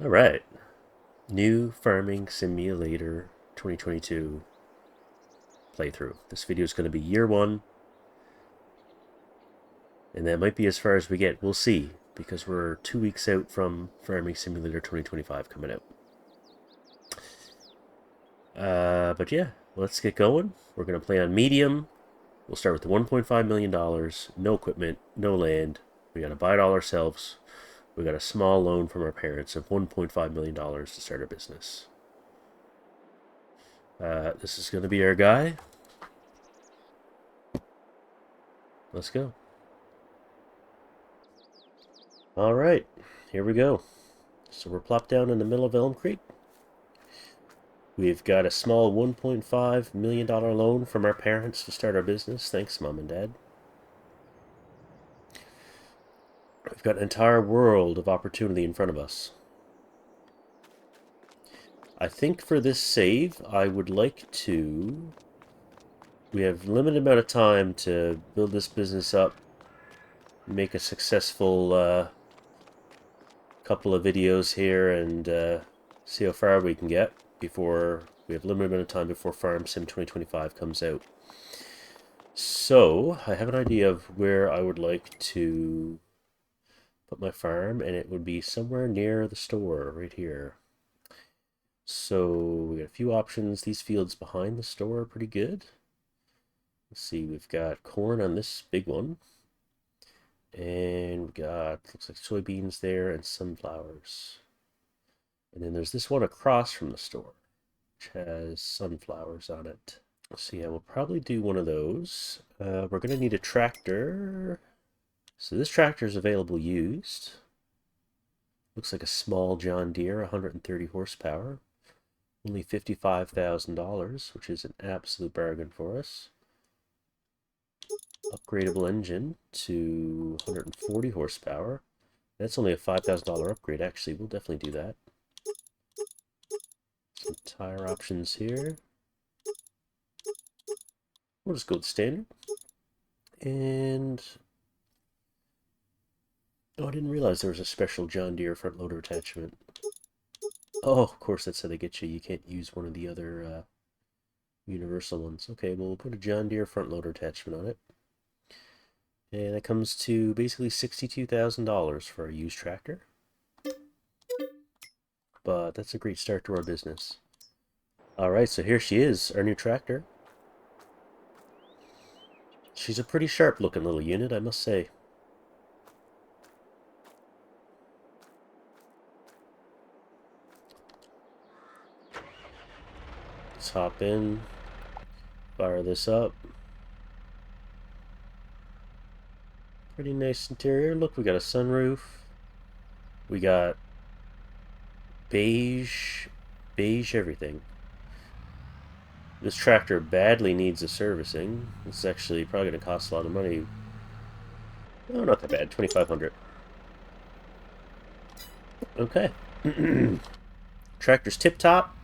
All right. New Farming Simulator 2022 playthrough. This video is going to be year one, and that might be as far as we get. We'll see, because we're 2 weeks out from Farming Simulator 2025 coming out. But yeah, let's get going. We're going to play on medium. We'll start with the $1.5 million, no equipment, no land. We got to buy it all ourselves. We got a small loan from our parents of $1.5 million to start our business. This is going to be our guy. Let's go. All right, here we go. So we're plopped down in the middle of Elm Creek. We've got a small $1.5 million loan from our parents to start our business. Thanks, Mom and Dad. We've got an entire world of opportunity in front of us. I think for this save, I would like to... We have a limited amount of time to build this business up, make a successful couple of videos here, and see how far we can get before we have a limited amount of time before Farm Sim 2025 comes out. So I have an idea of where I would like to put my farm, and it would be somewhere near the store right here. So we got a few options. These fields behind the store are pretty good. Let's see, we've got corn on this big one, and we've got, looks like soybeans there and sunflowers. And then there's this one across from the store, which has sunflowers on it. So yeah, we'll probably do one of those. We're going to need a tractor. So this tractor is available used. Looks like a small John Deere, 130 horsepower. Only $55,000, which is an absolute bargain for us. Upgradable engine to 140 horsepower. That's only a $5,000 upgrade, actually. We'll definitely do that. Some tire options here. We'll just go with standard. And... oh, I didn't realize there was a special John Deere front loader attachment. Oh, of course, that's how they get you. You can't use one of the other universal ones. Okay, well, we'll put a John Deere front loader attachment on it. And that comes to basically $62,000 for a used tractor. But that's a great start to our business. Alright, so here she is, our new tractor. She's a pretty sharp looking little unit, I must say. Let's hop in, fire this up. Pretty nice interior. Look, we got a sunroof. We got beige everything. This tractor badly needs a servicing. This is actually probably going to cost a lot of money. Oh, not that bad. $2,500. Okay. Tractor's tip-top.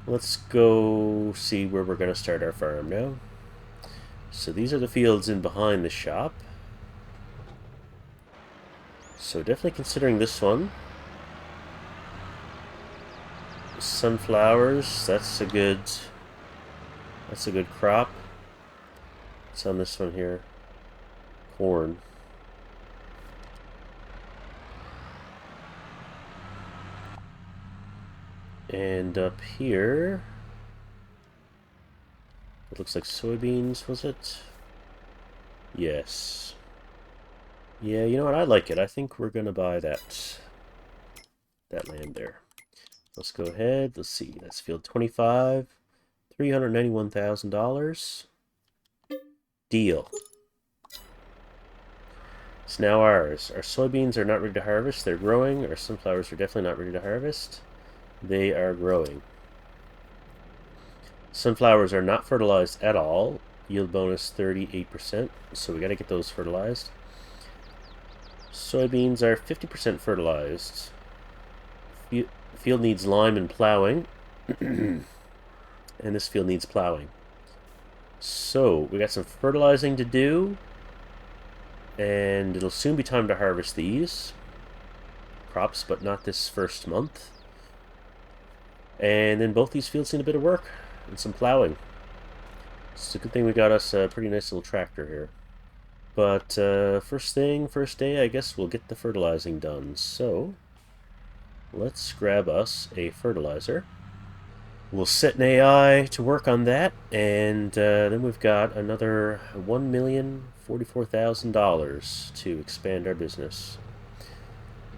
Let's go see where we're going to start our farm now. So these are the fields in behind the shop. So definitely considering this one. Sunflowers, that's a good crop. What's on this one here? Corn. And up here, it looks like soybeans, was it? Yes. Yeah, you know what? I like it. I think we're gonna buy that land there. Let's go ahead. Let's see. That's field 25. $391,000. Deal. It's now ours. Our soybeans are not ready to harvest. They're growing. Our sunflowers are definitely not ready to harvest. They are growing. Sunflowers are not fertilized at all. Yield bonus 38%. So we got to get those fertilized. Soybeans are 50% fertilized. Field needs lime and plowing. And this field needs plowing. So we got some fertilizing to do. And it'll soon be time to harvest these. crops, but not this first month. And then both these fields need a bit of work and some plowing. It's a good thing we got us a pretty nice little tractor here. But first day, I guess we'll get the fertilizing done. So let's grab us a fertilizer. We'll set an AI to work on that, and then we've got another $1,044,000 to expand our business.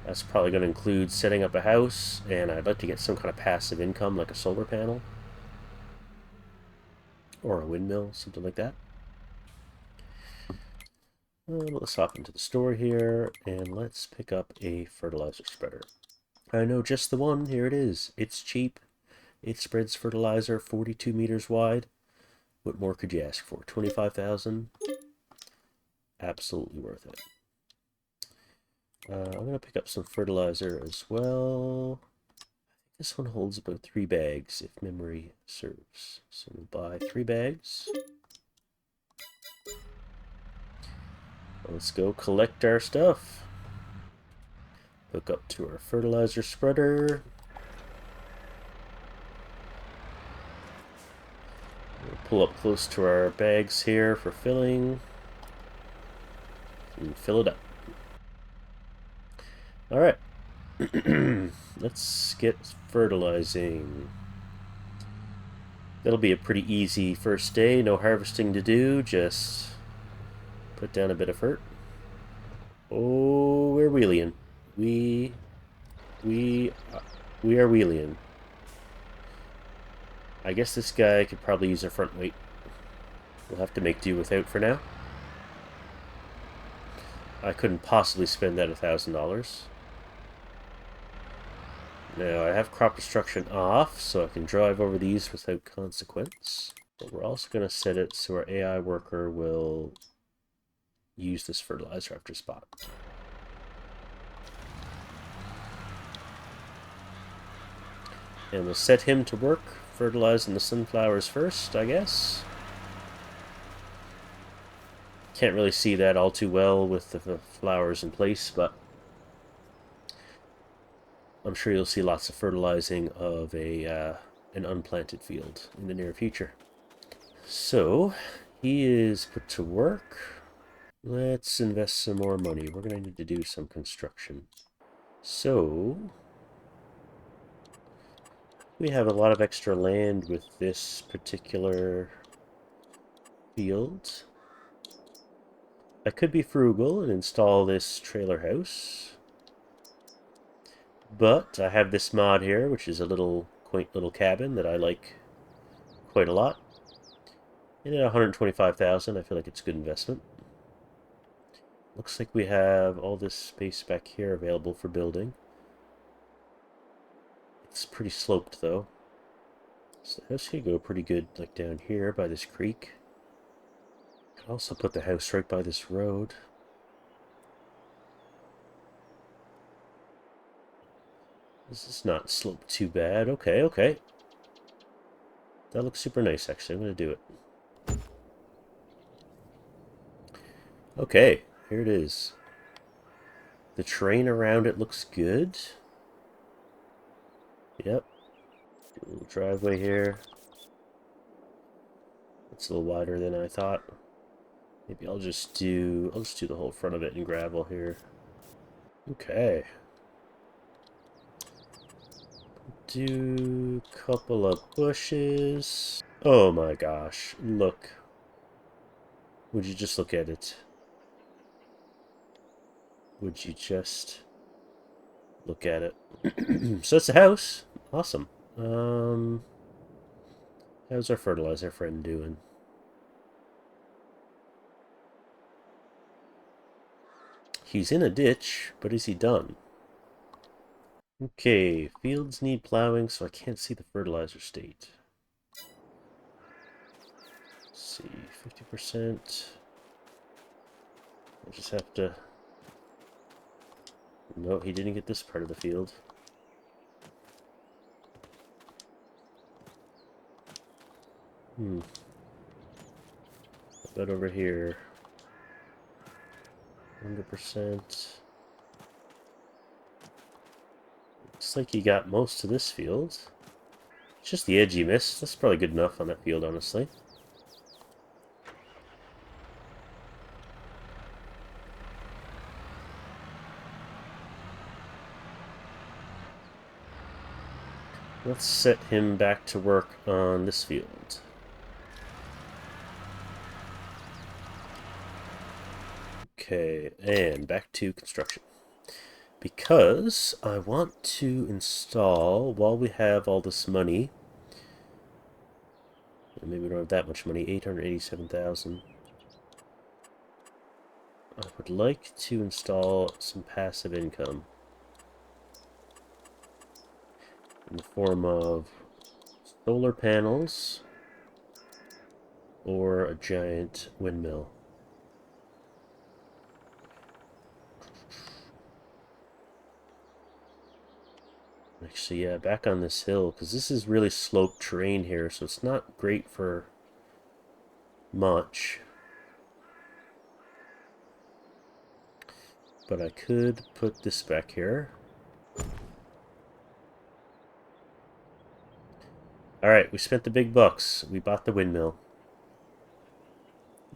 That's probably going to include setting up a house, and I'd like to get some kind of passive income like a solar panel or a windmill, something like that. Let's hop into the store here, and let's pick up a fertilizer spreader. I know just the one. Here it is. It's cheap. It spreads fertilizer 42 meters wide. What more could you ask for? 25,000. Absolutely worth it. I'm going to pick up some fertilizer as well. This one holds about 3 bags, if memory serves. So we'll buy 3 bags. Let's go collect our stuff. Hook up to our fertilizer spreader. We'll pull up close to our bags here for filling. And fill it up. Alright. Let's get fertilizing. That'll be a pretty easy first day. No harvesting to do. Just put down a bit of fert. Oh, we're wheeling. We are wheeling. I guess this guy could probably use a front weight. We'll have to make do without for now. I couldn't possibly spend that $1,000. Now I have crop destruction off, so I can drive over these without consequence. But we're also going to set it so our AI worker will use this fertilizer after spot. And we'll set him to work, fertilizing the sunflowers first, I guess. Can't really see that all too well with the flowers in place, but I'm sure you'll see lots of fertilizing of an unplanted field in the near future. So, he is put to work. Let's invest some more money. We're going to need to do some construction. So, we have a lot of extra land with this particular field. I could be frugal and install this trailer house. But I have this mod here, which is a little quaint little cabin that I like quite a lot. And at 125,000, I feel like it's a good investment. Looks like we have all this space back here available for building. It's pretty sloped though. So the house could go pretty good like down here by this creek. Could also put the house right by this road. This is not sloped too bad. Okay, okay. That looks super nice actually. I'm going to do it. Okay, here it is. The terrain around it looks good. Yep. A little driveway here. It's a little wider than I thought. Maybe I'll just do the whole front of it in gravel here. Okay. Do a couple of bushes. Oh my gosh, look. Would you just look at it? Would you just look at it? So that's the house. Awesome. How's our fertilizer friend doing? He's in a ditch, but is he done? Okay, fields need plowing, so I can't see the fertilizer state. Let's see, 50%. I'll just have to... No, he didn't get this part of the field. How about over here? 100%. Looks like you got most of this field. It's just the edge you missed. That's probably good enough on that field, honestly. Let's set him back to work on this field. Okay, and back to construction. Because I want to install, while we have all this money, and maybe we don't have that much money, 887,000. I would like to install some passive income in the form of solar panels or a giant windmill. Actually, yeah, back on this hill, because this is really sloped terrain here, so it's not great for much. But I could put this back here. Alright, we spent the big bucks. We bought the windmill.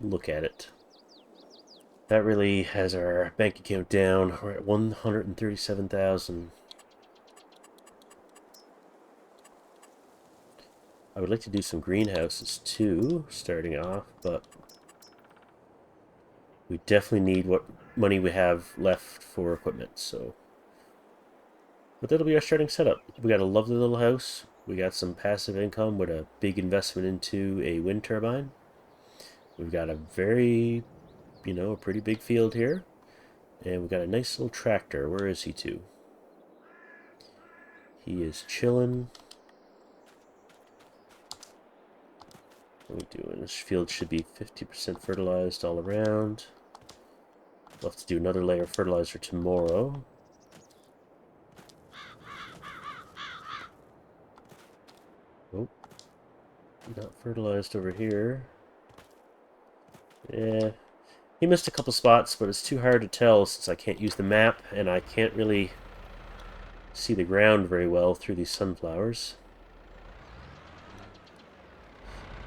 Look at it. That really has our bank account down. We're at 137,000. I would like to do some greenhouses too, starting off, but we definitely need what money we have left for equipment, so. But that'll be our starting setup. We got a lovely little house. We got some passive income with a big investment into a wind turbine. We've got a very, a pretty big field here. And we've got a nice little tractor. Where is he to? He is chilling. What are we doing? This field should be 50% fertilized all around. We'll have to do another layer of fertilizer tomorrow. Oh, not fertilized over here. Yeah, he missed a couple spots, but it's too hard to tell since I can't use the map and I can't really see the ground very well through these sunflowers.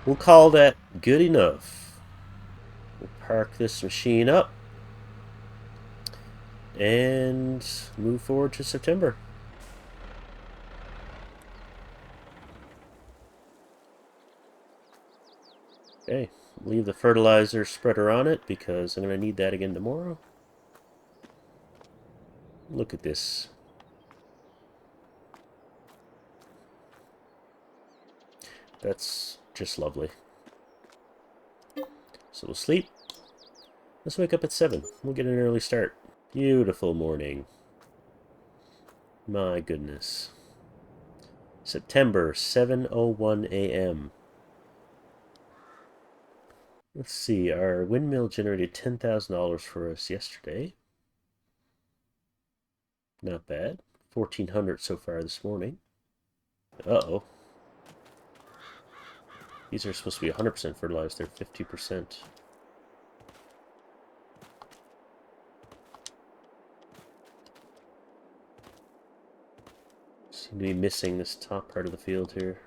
We'll call that good enough. We'll park this machine up and move forward to September. Okay, leave the fertilizer spreader on it because I'm going to need that again tomorrow. Look at this. That's just lovely. So we'll sleep. Let's wake up at 7. We'll get an early start. Beautiful morning. My goodness. September, 7:01 a.m. Let's see, our windmill generated $10,000 for us yesterday. Not bad. 1,400 so far this morning. Uh-oh. These are supposed to be 100% fertilized. They're 50%. Seem to be missing this top part of the field here.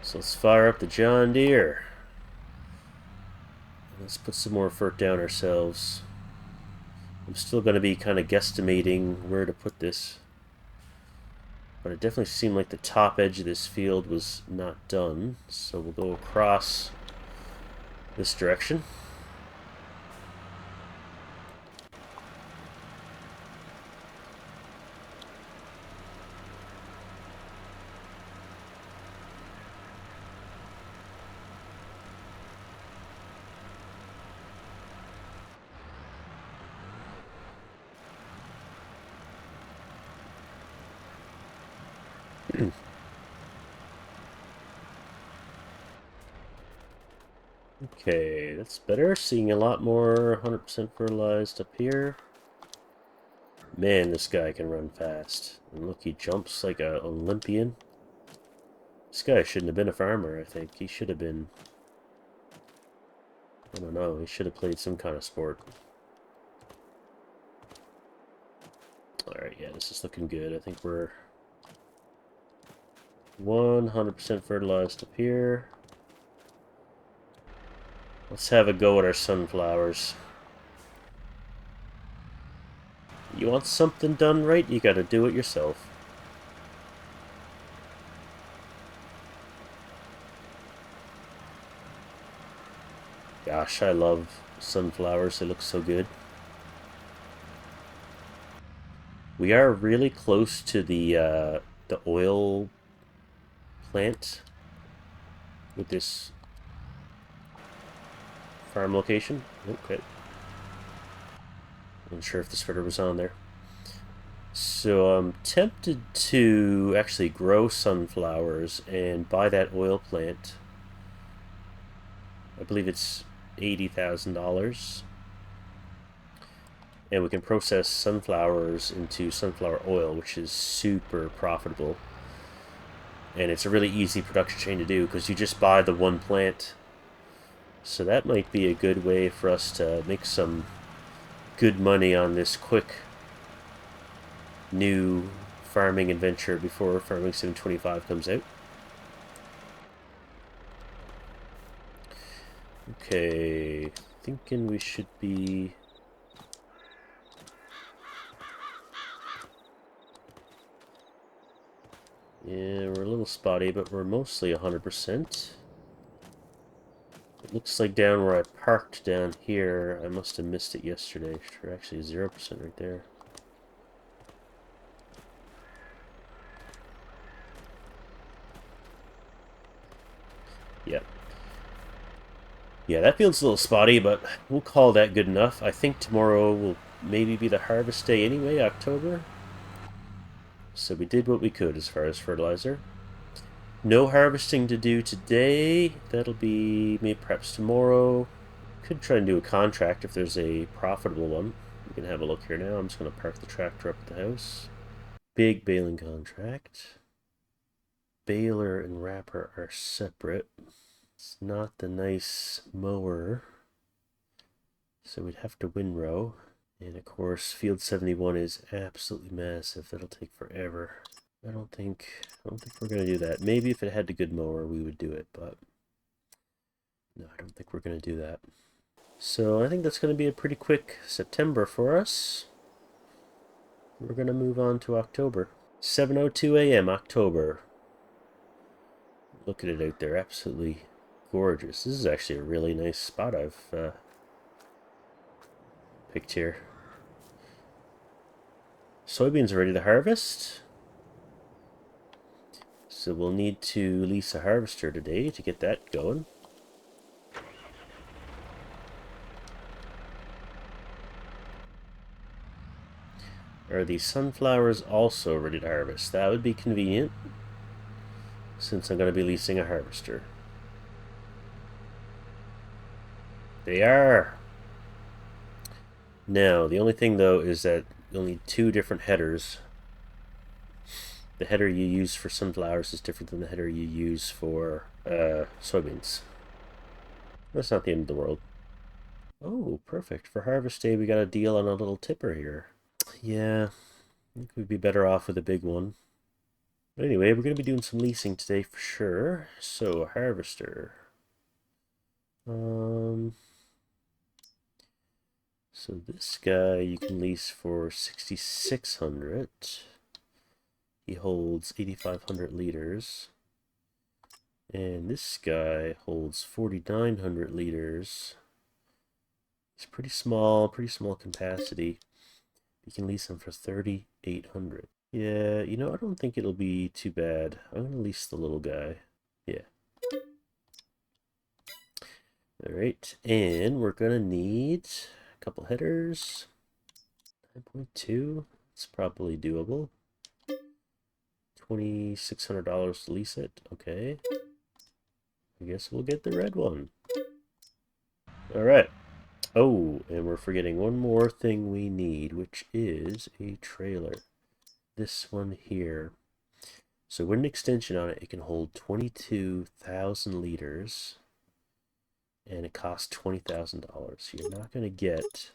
So let's fire up the John Deere. Let's put some more fert down ourselves. I'm still going to be kind of guesstimating where to put this. But it definitely seemed like the top edge of this field was not done. So we'll go across this direction. Okay, that's better. Seeing a lot more 100% fertilized up here. Man, this guy can run fast. And look, he jumps like an Olympian. This guy shouldn't have been a farmer, I think. He should have been I don't know. He should have played some kind of sport. Alright, yeah, this is looking good. I think we're 100% fertilized up here. Let's have a go at our sunflowers. You want something done right, you gotta do it yourself. Gosh, I love sunflowers. They look so good. We are really close to the oil plant with this farm location. Okay. I'm not sure if the spreader was on there. So I'm tempted to actually grow sunflowers and buy that oil plant. I believe it's $80,000. And we can process sunflowers into sunflower oil, which is super profitable. And it's a really easy production chain to do because you just buy the one plant. So that might be a good way for us to make some good money on this quick new farming adventure before Farming Sim 25 comes out. Okay, thinking we should be... Yeah, we're a little spotty, but we're mostly 100%. It looks like down where I parked down here, I must have missed it yesterday. We're actually 0% right there. Yep. Yeah, that feels a little spotty, but we'll call that good enough. I think tomorrow will maybe be the harvest day anyway, October. So we did what we could as far as fertilizer. No harvesting to do today. That'll be maybe perhaps tomorrow. Could try and do a contract if there's a profitable one. We can have a look here now. I'm just going to park the tractor up at the house. Big baling contract. Baler and wrapper are separate. It's not the nice mower. So we'd have to windrow. And of course, field 71 is absolutely massive. That'll take forever. I don't think we're gonna do that. Maybe if it had a good mower, we would do it, but no, I don't think we're gonna do that. So I think that's gonna be a pretty quick September for us. We're gonna move on to October. 7:02 a.m. October. Look at it out there, absolutely gorgeous. This is actually a really nice spot I've picked here. Soybeans are ready to harvest. So we'll need to lease a harvester today to get that going. Are the sunflowers also ready to harvest? That would be convenient, since I'm going to be leasing a harvester. They are! Now, the only thing though is that you'll need two different headers. The header you use for sunflowers is different than the header you use for soybeans. That's not the end of the world. Oh, perfect. For harvest day, we got a deal on a little tipper here. Yeah, I think we'd be better off with a big one. But anyway, we're going to be doing some leasing today for sure. So, a harvester. So this guy you can lease for 6,600. He holds 8,500 liters. And this guy holds 4,900 liters. It's pretty small capacity. You can lease him for 3,800. Yeah, you know, I don't think it'll be too bad. I'm gonna lease the little guy. Yeah. Alright, and we're gonna need a couple headers. 9.2. It's probably doable. $2,600 to lease it. Okay. I guess we'll get the red one. Alright. Oh, and we're forgetting one more thing we need, which is a trailer. This one here. So with an extension on it, it can hold 22,000 liters. and it costs $20,000. You're not going to get,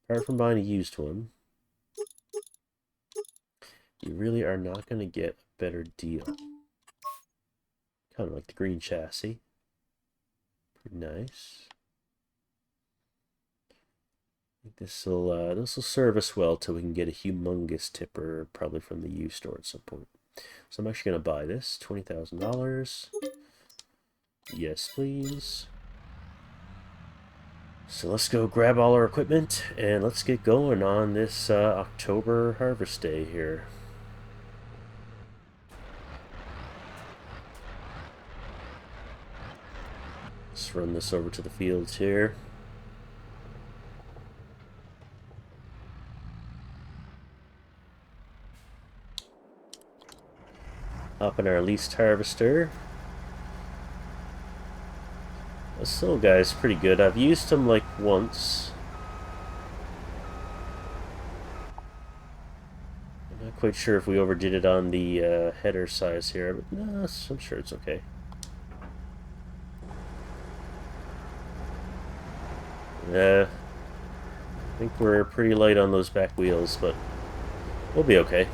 apart from buying a used one, you really are not going to get a better deal. Kind of like the green chassis. Pretty nice. This will serve us well till we can get a humongous tipper, probably from the used store at some point. So I'm actually going to buy this, $20,000. Yes, please. So let's go grab all our equipment and let's get going on this October harvest day here. Let's run this over to the fields here. Hop in our leased harvester. This little guy's pretty good. I've used him like once. I'm not quite sure if we overdid it on the header size here, but no, I'm sure it's okay. I think we're pretty light on those back wheels, but we'll be okay.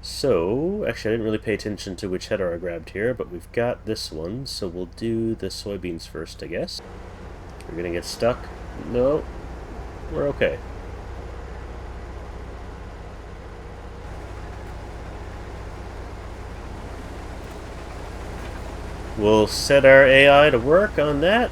So, actually I didn't really pay attention to which header I grabbed here, but we've got this one, so we'll do the soybeans first, I guess. We're gonna get stuck. No, we're okay. We'll set our AI to work on that.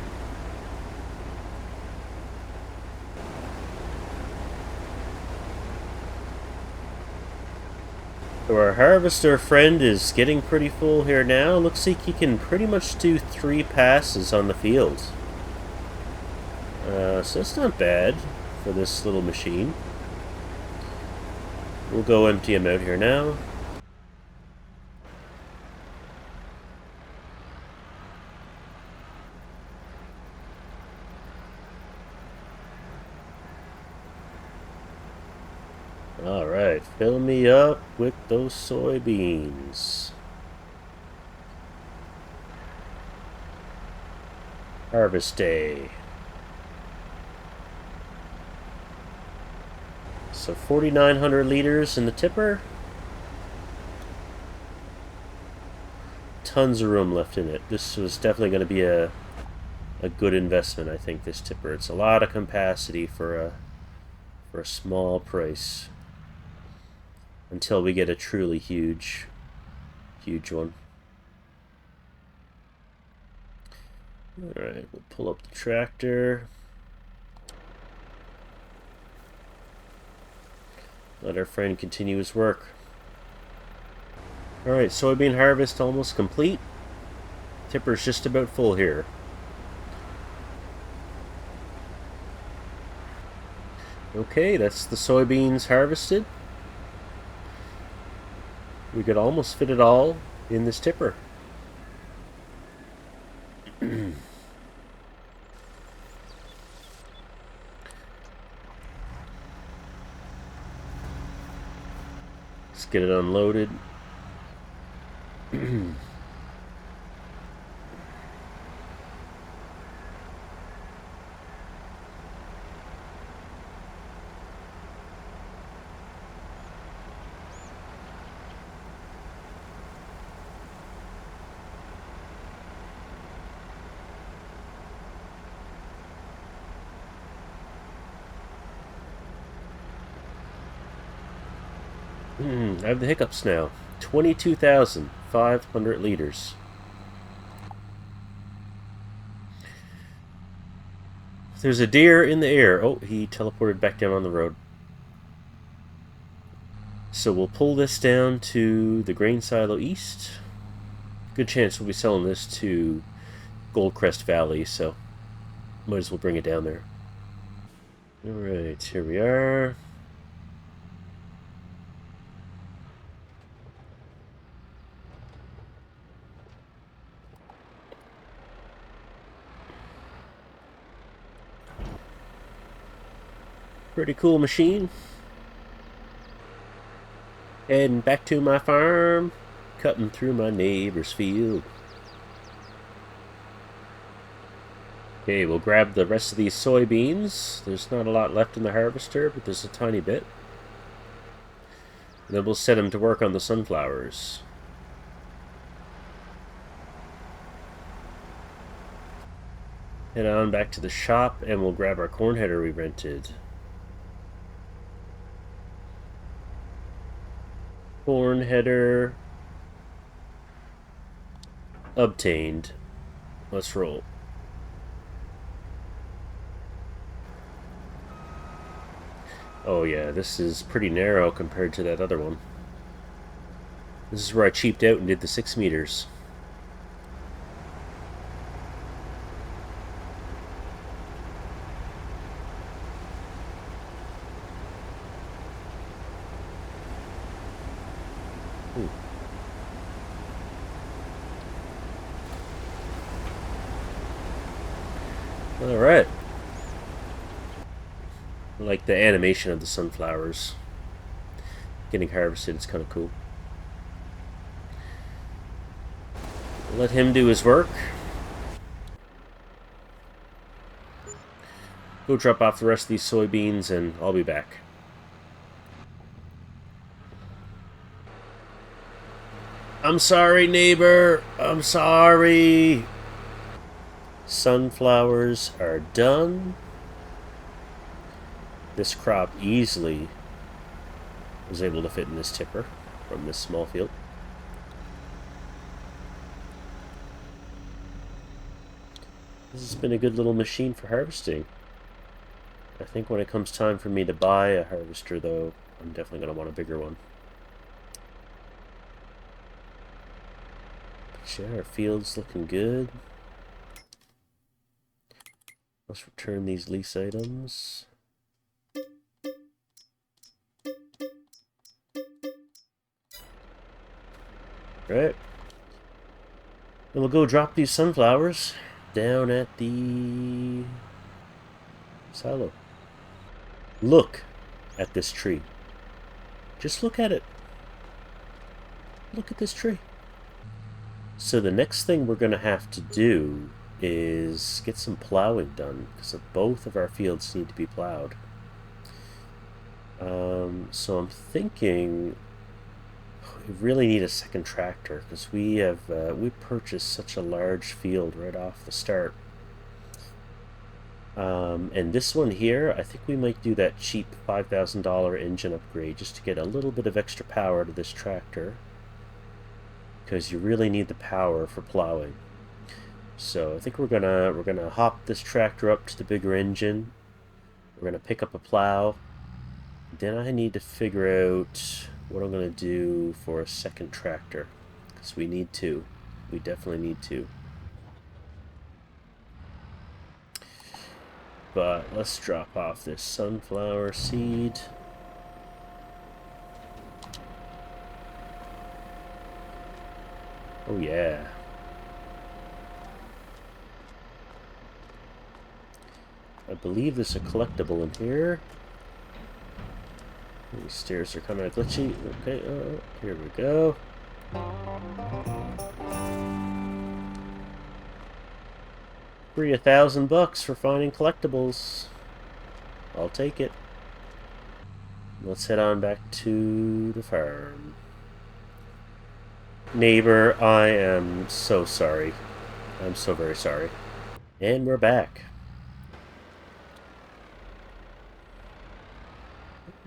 So our harvester friend is getting pretty full here now. Looks like he can pretty much do 3 passes on the field. So that's not bad for this little machine. We'll go empty him out here now. Alright, fill me up with those soybeans. Harvest day. So 4,900 liters in the tipper. Tons of room left in it. This was definitely going to be a good investment, I think, this tipper. It's a lot of capacity for a small price. Until we get a truly huge one. Alright, we'll pull up the tractor. Let our friend continue his work. Alright, soybean harvest almost complete. Tipper's just about full here. Okay, that's the soybeans harvested. We could almost fit it all in this tipper. Let's get it unloaded. I have the hiccups now. 22,500 liters. There's a deer in the air. Oh, he teleported back down on the road. So we'll pull this down to the grain silo east. Good chance we'll be selling this to Goldcrest Valley, so might as well bring it down there. Alright, here we are. Pretty cool machine. Heading back to my farm, cutting through my neighbor's field. Okay, we'll grab the rest of these soybeans. There's not a lot left in the harvester, but there's a tiny bit. And then we'll set them to work on the sunflowers. Head on back to the shop, and we'll grab our corn header we rented. Corn header obtained. Let's roll. Oh yeah, this is pretty narrow compared to that other one. This is where I cheaped out and did the 6 meters. Alright. I like the animation of the sunflowers getting harvested. It's kind of cool. Let him do his work. Go drop off the rest of these soybeans and I'll be back. I'm sorry, neighbor. I'm sorry. Sunflowers are done. This crop easily was able to fit in this tipper from this small field. This has been a good little machine for harvesting. I think when it comes time for me to buy a harvester, though, I'm definitely going to want a bigger one. But yeah, our field's looking good. Let's return these lease items. Right. And we'll go drop these sunflowers down at the silo. Look at this tree. Just look at it. Look at this tree. So the next thing we're going to have to do is get some plowing done, because both of our fields need to be plowed. So I'm thinking we really need a second tractor, because we purchased such a large field right off the start. And this one here, I think we might do that cheap $5,000 engine upgrade just to get a little bit of extra power to this tractor, because you really need the power for plowing. So I think we're gonna hop this tractor up to the bigger engine. We're gonna pick up a plow. Then I need to figure out what I'm gonna do for a second tractor, because we need two. We definitely need two. But let's drop off this sunflower seed. Oh yeah. I believe there's a collectible in here. These stairs are kind of glitchy. Okay, here we go. Free $1,000 for finding collectibles. I'll take it. Let's head on back to the farm. Neighbor, I am so sorry. I'm so very sorry. And we're back.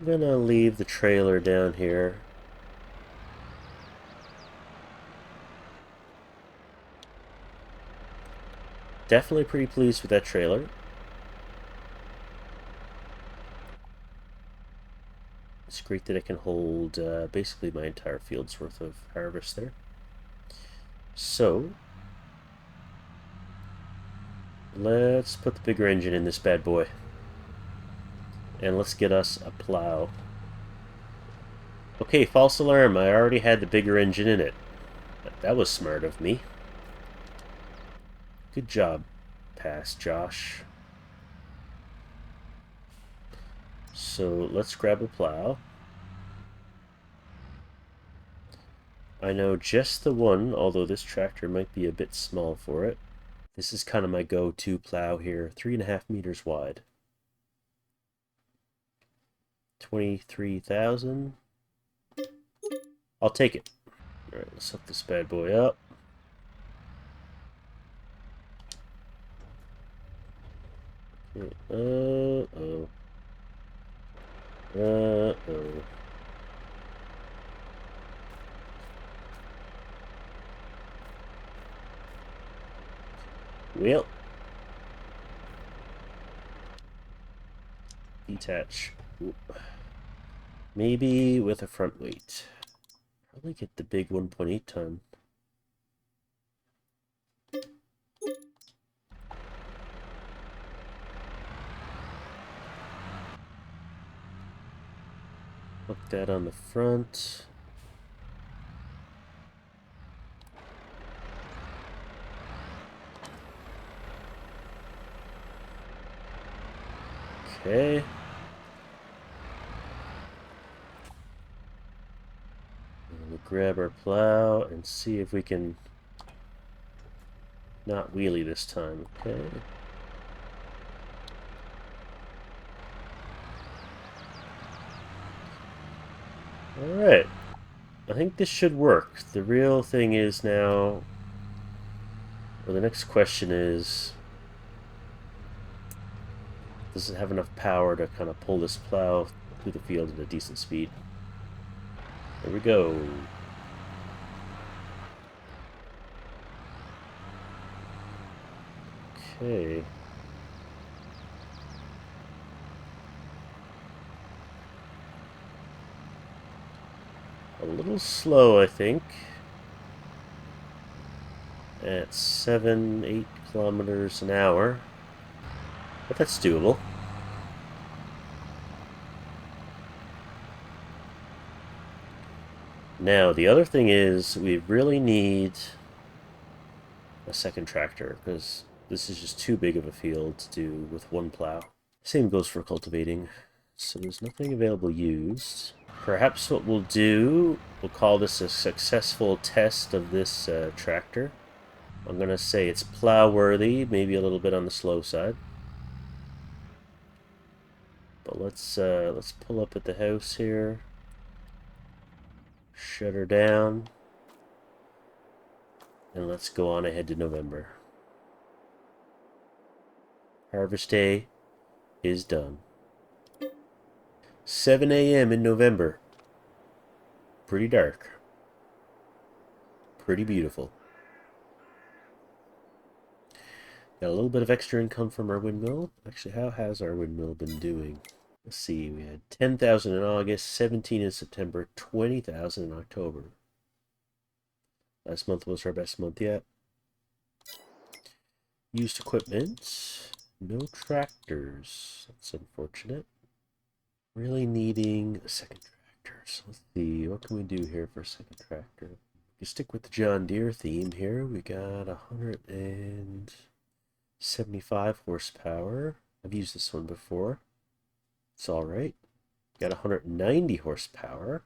I'm gonna leave the trailer down here. Definitely pretty pleased with that trailer. It's great that it can hold basically my entire field's worth of harvest there. So, let's put the bigger engine in this bad boy. And let's get us a plow. Okay, false alarm. I already had the bigger engine in it. That was smart of me. Good job, pass, Josh. So let's grab a plow. I know just the one, although this tractor might be a bit small for it. This is kind of my go-to plow here. 3.5 meters wide. 23,000. I'll take it. All right, let's hook this bad boy up. Okay. Uh-oh. Uh-oh. Well. Detach. Oop. Maybe with a front weight. Probably get the big 1.8 ton. Hook that on the front. Okay. We'll grab our plow and see if we can not wheelie this time. Okay. Alright. I think this should work. The real thing is now... Well, the next question is... Does it have enough power to kind of pull this plow through the field at a decent speed? There we go. Okay. A little slow, I think. At 7-8 kilometers an hour. But that's doable. Now, the other thing is we really need a second tractor, because this is just too big of a field to do with one plow. Same goes for cultivating. So there's nothing available used. Perhaps what we'll do, we'll call this a successful test of this tractor. I'm going to say it's plow worthy, maybe a little bit on the slow side. But let's pull up at the house here. Shut her down. And let's go on ahead to November. Harvest day is done. 7 a.m. in November. Pretty dark. Pretty beautiful. Got a little bit of extra income from our windmill. Actually, how has our windmill been doing? Let's see, we had 10,000 in August, 17 in September, 20,000 in October. Last month was our best month yet. Used equipment. No tractors. That's unfortunate. Really needing a second tractor. So let's see, what can we do here for a second tractor? We stick with the John Deere theme here. We got 175 horsepower. I've used this one before. It's alright. Got 190 horsepower.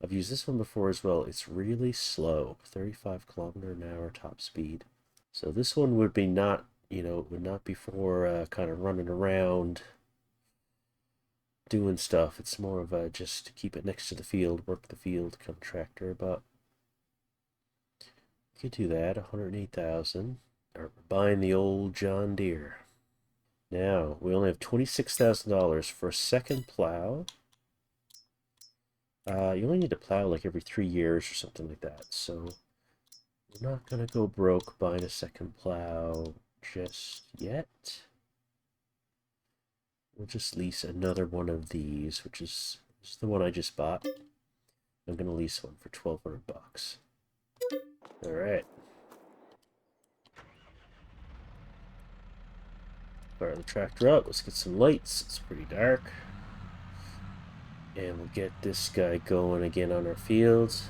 I've used this one before as well. It's really slow. 35 kilometer an hour top speed. So this one would be not, would not be for kind of running around doing stuff. It's more of a just to keep it next to the field, work the field kind of tractor. But you could do that. 108,000. Or buying the old John Deere. Now, we only have $26,000 for a second plow. You only need to plow like every 3 years or something like that. So, we're not going to go broke buying a second plow just yet. We'll just lease another one of these, which is the one I just bought. I'm going to lease one for 1,200 bucks. All right. Fire the tractor up. Let's get some lights. It's pretty dark. And we'll get this guy going again on our fields.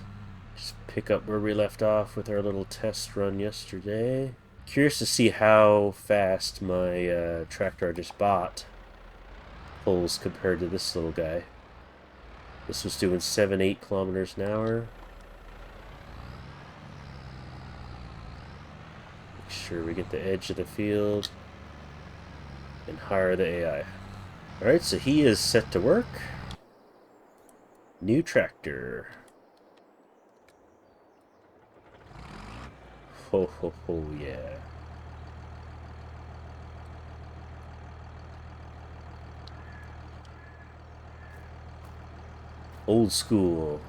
Just pick up where we left off with our little test run yesterday. Curious to see how fast my tractor I just bought pulls compared to this little guy. This was doing 7-8 kilometers an hour. sure we get the edge of the field and hire the AI. Alright, so he is set to work. New tractor. Ho ho ho, yeah. Old school.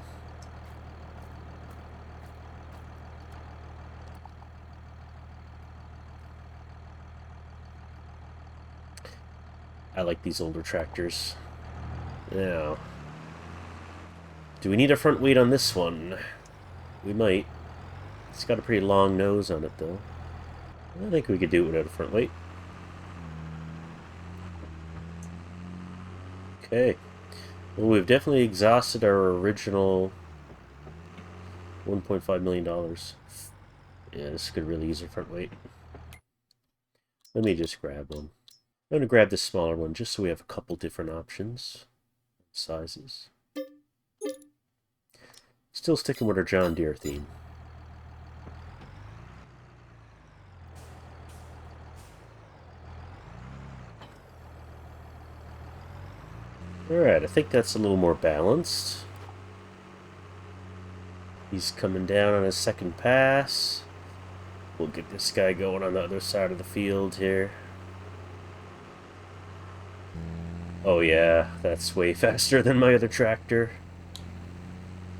I like these older tractors. Now, do we need a front weight on this one? We might. It's got a pretty long nose on it, though. I think we could do it without a front weight. Okay. Well, we've definitely exhausted our original $1.5 million. Yeah, this could really use a front weight. Let me just grab one. I'm going to grab the smaller one just so we have a couple different options. Sizes. Still sticking with our John Deere theme. Alright, I think that's a little more balanced. He's coming down on his second pass. We'll get this guy going on the other side of the field here. Oh yeah, that's way faster than my other tractor.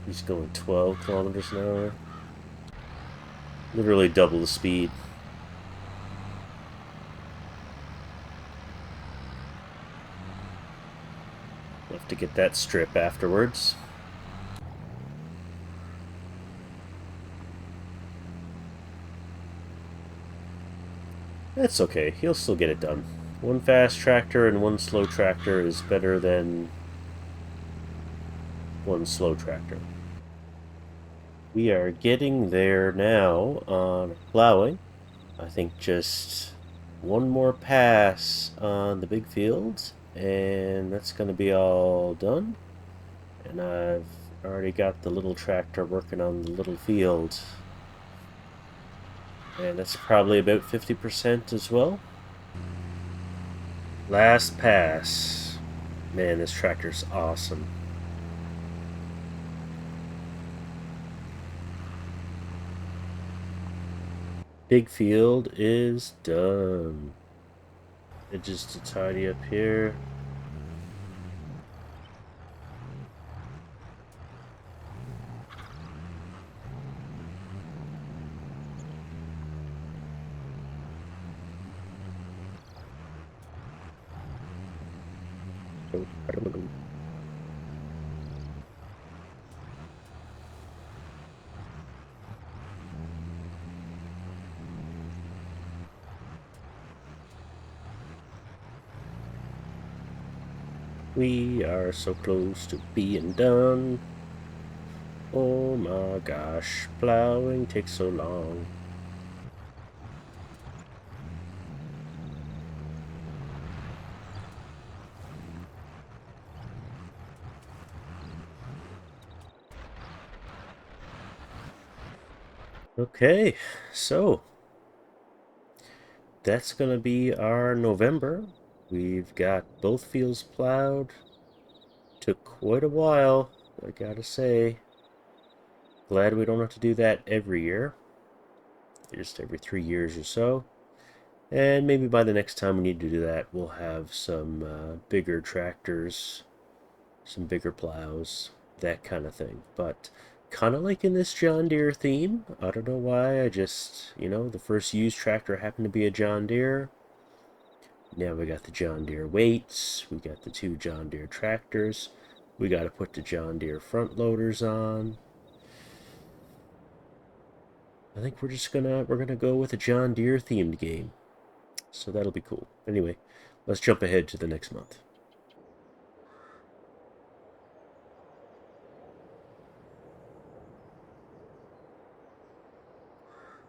He's going 12 kilometers an hour. Literally double the speed. We'll have to get that strip afterwards. That's okay, he'll still get it done. One fast tractor and one slow tractor is better than one slow tractor. We are getting there now on plowing. I think just one more pass on the big field, and that's going to be all done. And I've already got the little tractor working on the little field. And that's probably about 50% as well. Last pass. Man, this tractor's awesome. Big field is done. Edges to tidy up here. We are so close to being done. Oh my gosh, plowing takes so long. Okay, so that's going to be our November. We've got both fields plowed. Took quite a while, I gotta say. Glad we don't have to do that every year. Just every 3 years or so. And maybe by the next time we need to do that, we'll have some bigger tractors, some bigger plows, that kind of thing. But kind of like in this John Deere theme. I don't know why, I just, the first used tractor happened to be a John Deere. Now we got the John Deere weights, we got the 2 John Deere tractors, we got to put the John Deere front loaders on. I think we're gonna go with a John Deere themed game. So that'll be cool. Anyway, let's jump ahead to the next month.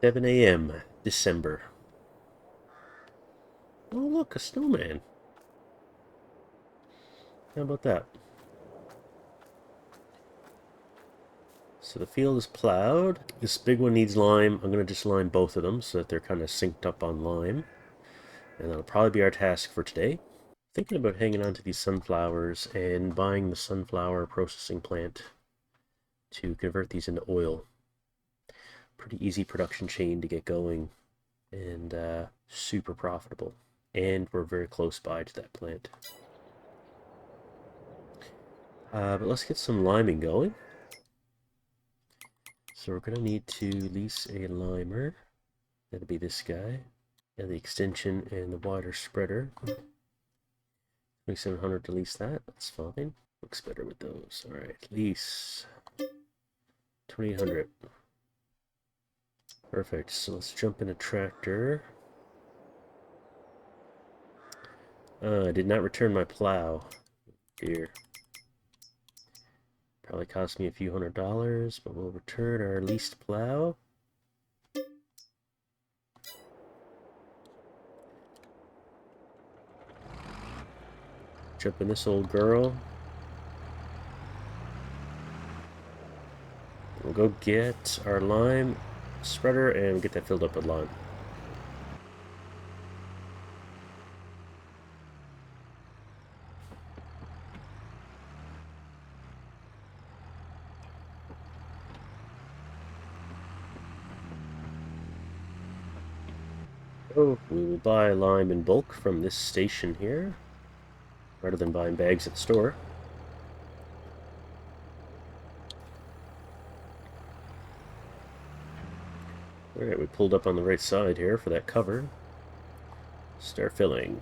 7 a.m. December. Oh look, a snowman. How about that? So the field is plowed. This big one needs lime. I'm going to just lime both of them so that they're kind of synced up on lime. And that'll probably be our task for today. Thinking about hanging on to these sunflowers and buying the sunflower processing plant to convert these into oil. Pretty easy production chain to get going and super profitable. And we're very close by to that plant. But let's get some liming going. So we're going to need to lease a limer. That'll be this guy. And the extension and the wider spreader. 2700 to lease that. That's fine. Looks better with those. Alright, lease. 2800. Perfect. So let's jump in a tractor. I did not return my plow. Dear. Probably cost me a few $100s, but we'll return our leased plow. Jump in this old girl. We'll go get our lime spreader and get that filled up with lime. So we will buy lime in bulk from this station here, rather than buying bags at the store. Alright, we pulled up on the right side here for that cover. Start filling.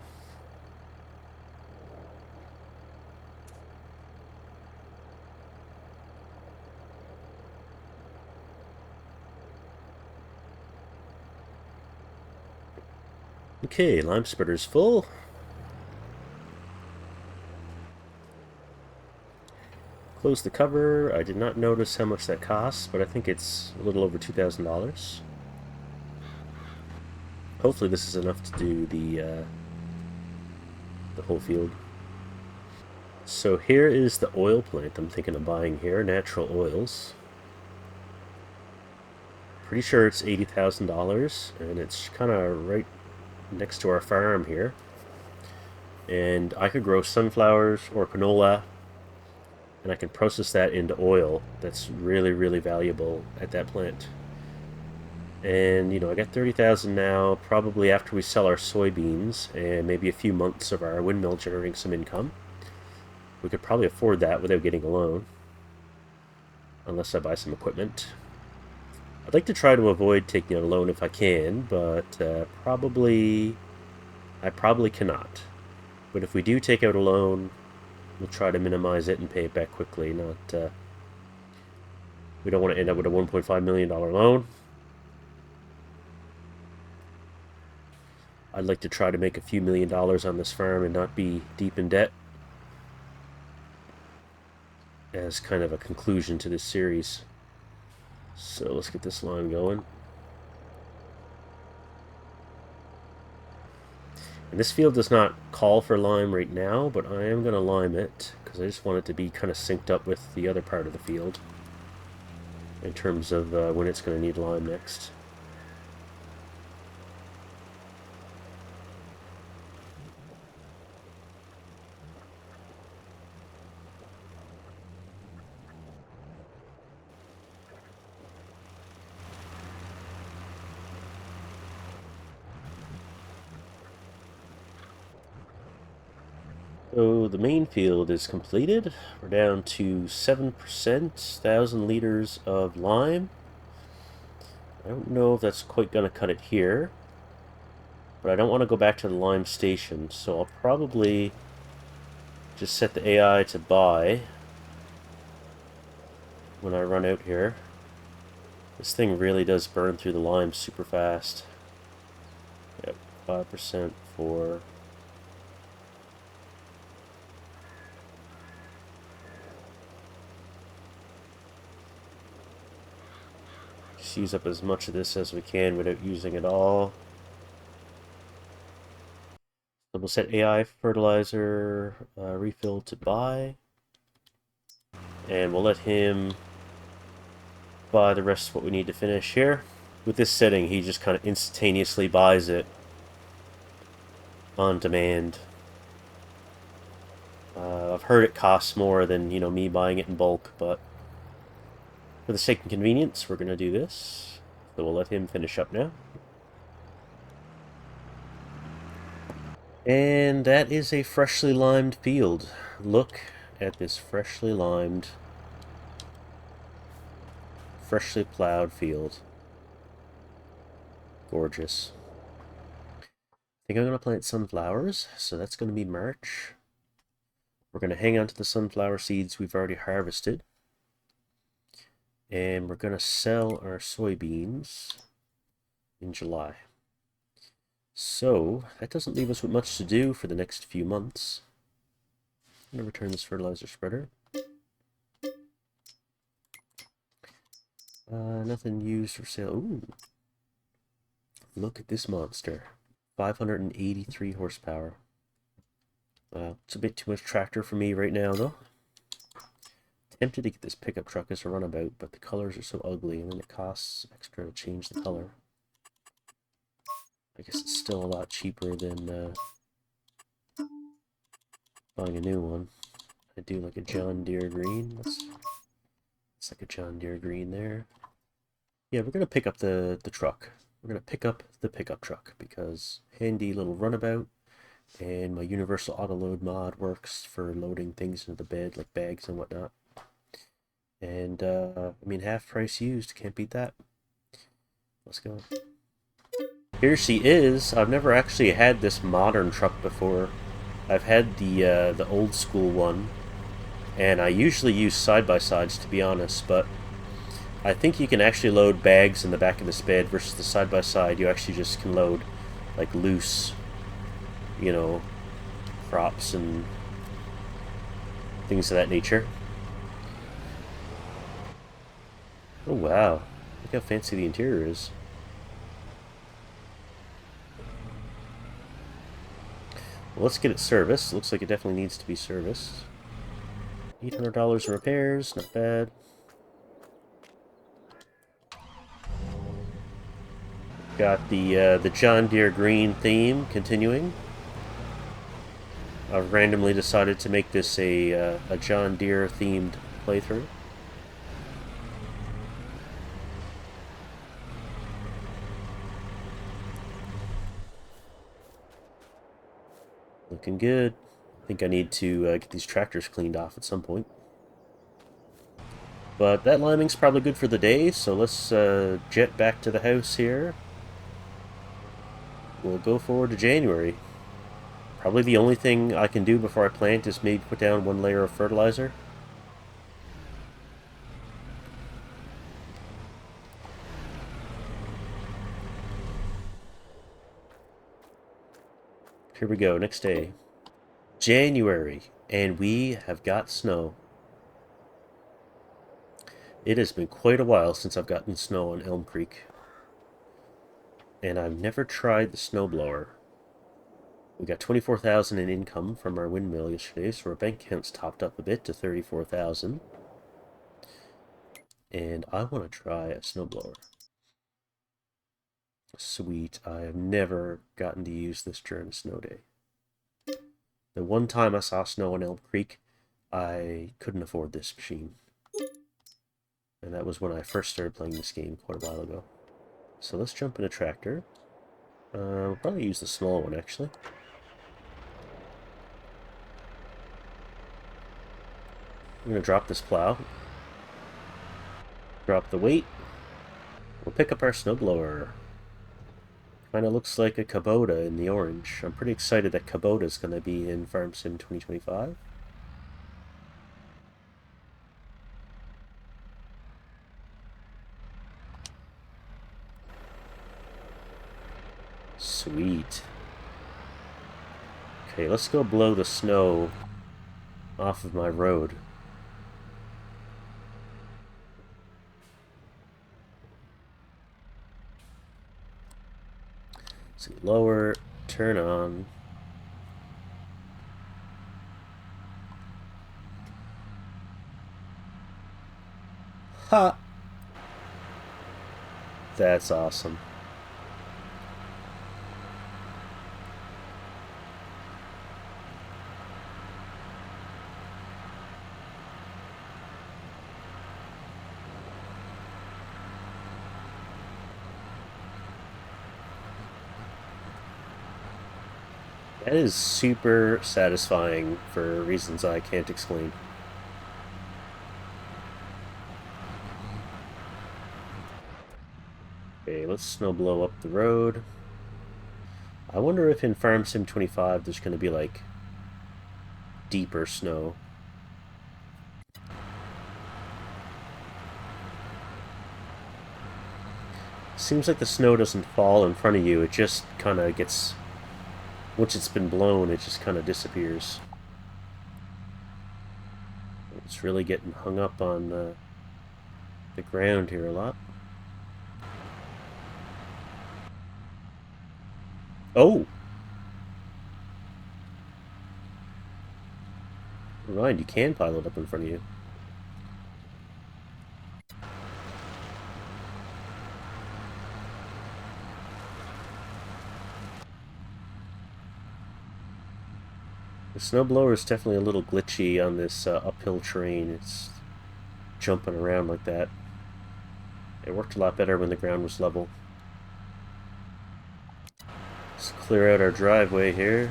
Okay, lime spreader's full. Close the cover. I did not notice how much that costs, but I think it's a little over $2,000. Hopefully this is enough to do the whole field. So here is the oil plant I'm thinking of buying here, Natural Oils. Pretty sure it's $80,000, and it's kind of right next to our farm here. And I could grow sunflowers or canola, and I can process that into oil. That's really, really valuable at that plant. And, you know, I got 30,000 now, probably after we sell our soybeans, and maybe a few months of our windmill generating some income. We could probably afford that without getting a loan, unless I buy some equipment. I'd like to try to avoid taking out a loan if I can, but I probably cannot. But if we do take out a loan, we'll try to minimize it and pay it back quickly. We don't want to end up with a $1.5 million loan. I'd like to try to make a few $1,000,000 on this farm and not be deep in debt, as kind of a conclusion to this series. So let's get this line going. And this field does not call for lime right now, but I am going to lime it because I just want it to be kind of synced up with the other part of the field in terms of when it's going to need lime next. So the main field is completed. We're down to 7%, 1,000 liters of lime. I don't know if that's quite going to cut it here, but I don't want to go back to the lime station, so I'll probably just set the AI to buy when I run out here. This thing really does burn through the lime super fast. Yep, 5% for... Just use up as much of this as we can without using it all. So we'll set AI fertilizer refill to buy. And we'll let him buy the rest of what we need to finish here. With this setting, he just kind of instantaneously buys it on demand. I've heard it costs more than, me buying it in bulk, but for the sake of convenience, we're going to do this. So we'll let him finish up now. And that is a freshly limed field. Look at this freshly limed, freshly plowed field. Gorgeous. I think I'm going to plant sunflowers, so that's going to be March. We're going to hang on to the sunflower seeds we've already harvested. And we're going to sell our soybeans in July. So, that doesn't leave us with much to do for the next few months. I'm going to return this fertilizer spreader. Nothing used for sale. Ooh. Look at this monster. 583 horsepower. It's a bit too much tractor for me right now, though. Tempted to get this pickup truck as a runabout, but the colors are so ugly, and then it costs extra to change the color. I guess it's still a lot cheaper than buying a new one. I do like a John Deere green. It's like a John Deere green there. Yeah, we're gonna pick up the truck. We're gonna pick up the pickup truck because handy little runabout, and my universal auto load mod works for loading things into the bed like bags and whatnot. And I mean, half price used, can't beat that. Let's go. Here she is. I've never actually had this modern truck before. I've had the old school one, and I usually use side-by-sides to be honest, but I think you can actually load bags in the back of this bed versus the side-by-side. You actually just can load like loose, crops and things of that nature. Oh wow, look how fancy the interior is. Well, let's get it serviced. Looks like it definitely needs to be serviced. $800 in repairs, not bad. Got the John Deere green theme continuing. I've randomly decided to make this a John Deere themed playthrough. Looking good. I think I need to get these tractors cleaned off at some point. But that liming's probably good for the day, so let's jet back to the house here. We'll go forward to January. Probably the only thing I can do before I plant is maybe put down one layer of fertilizer. Here we go, next day. January, and we have got snow. It has been quite a while since I've gotten snow on Elm Creek. And I've never tried the snowblower. We got 24,000 in income from our windmill yesterday, so our bank account's topped up a bit to 34,000. And I want to try a snowblower. Sweet. I have never gotten to use this during a snow day. The one time I saw snow on Elm Creek, I couldn't afford this machine. And that was when I first started playing this game quite a while ago. So let's jump in a tractor. We'll probably use the small one, actually. I'm going to drop this plow. Drop the weight. We'll pick up our snowblower. Kind of looks like a Kubota in the orange. I'm pretty excited that Kubota is going to be in Farm Sim 2025. Sweet. Okay, let's go blow the snow off of my road. So lower, turn on. Ha! That's awesome. That is super satisfying for reasons I can't explain. Okay, let's snow blow up the road. I wonder if in Farm Sim 25 there's going to be like deeper snow. Seems like the snow doesn't fall in front of you, it just kind of gets... Once it's been blown, it just kind of disappears. It's really getting hung up on the ground here a lot. Oh! Right, you can pile it up in front of you. The snowblower is definitely a little glitchy on this uphill terrain. It's jumping around like that. It worked a lot better when the ground was level. Let's clear out our driveway here.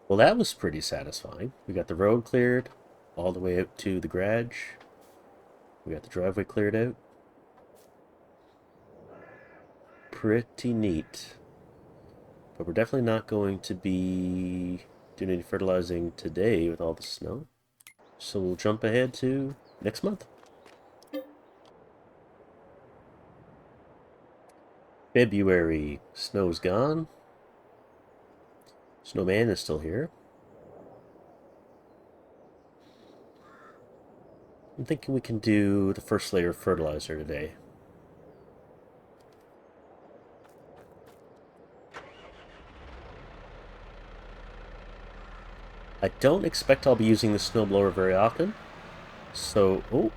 Well, that was pretty satisfying. We got the road cleared all the way out to the garage. We got the driveway cleared out. Pretty neat. But we're definitely not going to be doing any fertilizing today with all the snow. So we'll jump ahead to next month. February. Snow's gone. Snowman is still here. I'm thinking we can do the first layer of fertilizer today. I don't expect I'll be using the snowblower very often. So, oh,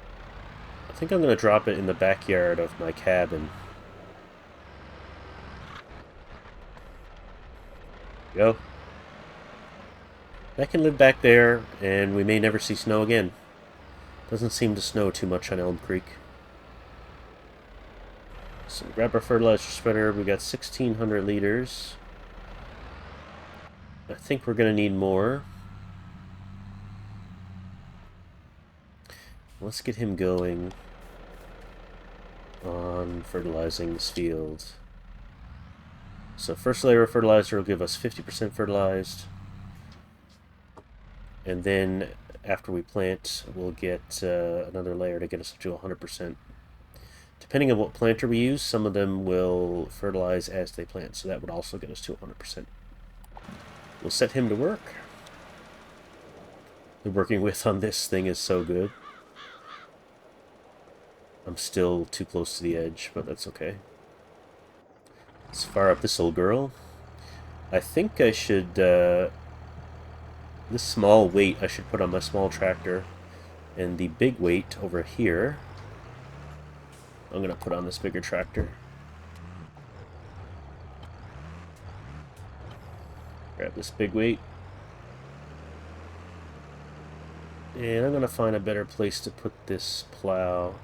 I think I'm going to drop it in the backyard of my cabin. Go. That can live back there, and we may never see snow again. Doesn't seem to snow too much on Elm Creek. So grab our fertilizer spreader. We got 1,600 liters. I think we're going to need more. Let's get him going on fertilizing this field. So first layer of fertilizer will give us 50% fertilized. And then after we plant, we'll get another layer to get us up to 100%. Depending on what planter we use, some of them will fertilize as they plant, so that would also get us to 100%. We'll set him to work. The working with on this thing is so good. I'm still too close to the edge, but that's okay. Let's fire up this old girl. I think I should... this small weight I should put on my small tractor, and the big weight over here I'm going to put on this bigger tractor. Grab this big weight. And I'm going to find a better place to put this plow.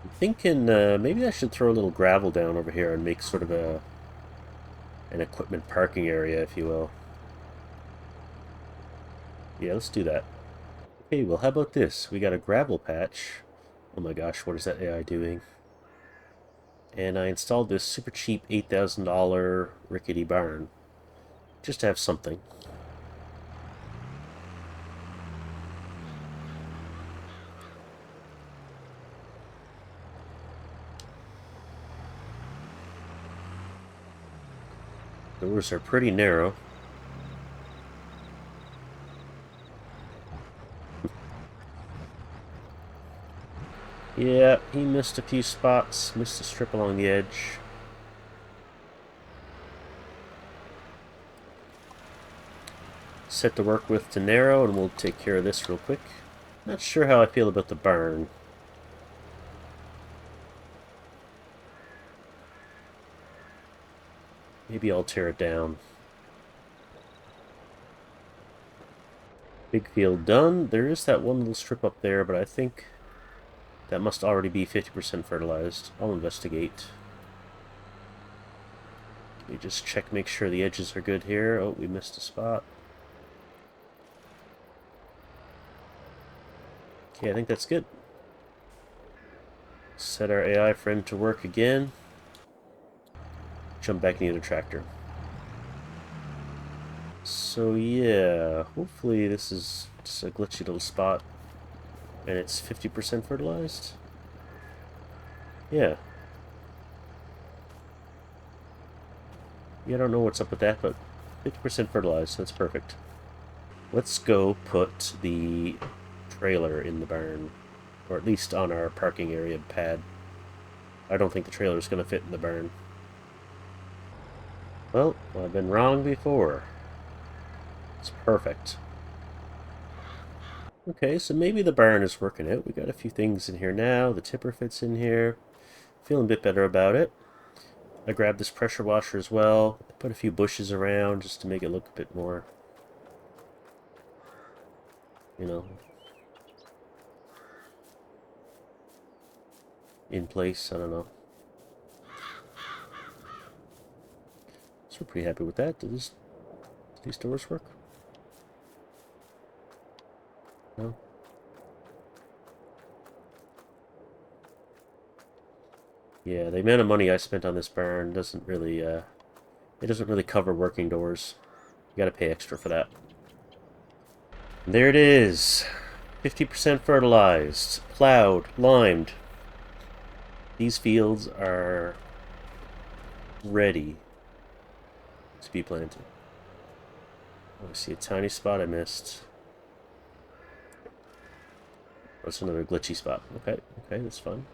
I'm thinking maybe I should throw a little gravel down over here and make sort of an equipment parking area, if you will. Yeah, let's do that. Okay, well, how about this? We got a gravel patch. Oh my gosh, what is that AI doing? And I installed this super cheap $8,000 rickety barn. Just to have something. Doors are pretty narrow. Yeah, he missed a few spots, missed a strip along the edge. Set to work with to narrow, and we'll take care of this real quick. Not sure how I feel about the barn. Maybe I'll tear it down. Big field done. There is that one little strip up there, but I think that must already be 50% fertilized. I'll investigate. Let me just check, make sure the edges are good here. Oh, we missed a spot. Okay, I think that's good. Set our AI friend to work again. Jump back into the tractor. So yeah, hopefully this is just a glitchy little spot and it's 50% fertilized. Yeah. Yeah, I don't know what's up with that, but 50% fertilized, that's perfect. Let's go put the trailer in the barn, or at least on our parking area pad. I don't think the trailer's going to fit in the barn. Well, I've been wrong before. It's perfect. Okay, so maybe the barn is working out. We got a few things in here now. The tipper fits in here. Feeling a bit better about it. I grabbed this pressure washer as well. I put a few bushes around just to make it look a bit more, you know, in place. I don't know. So we're pretty happy with that. Do these doors work? No? Yeah, the amount of money I spent on this barn doesn't really, it doesn't really cover working doors. You gotta pay extra for that. And there it is. 50% fertilized, plowed, limed. These fields are ready to be planted. Oh, I see a tiny spot I missed. That's another glitchy spot. Okay, okay, that's fine.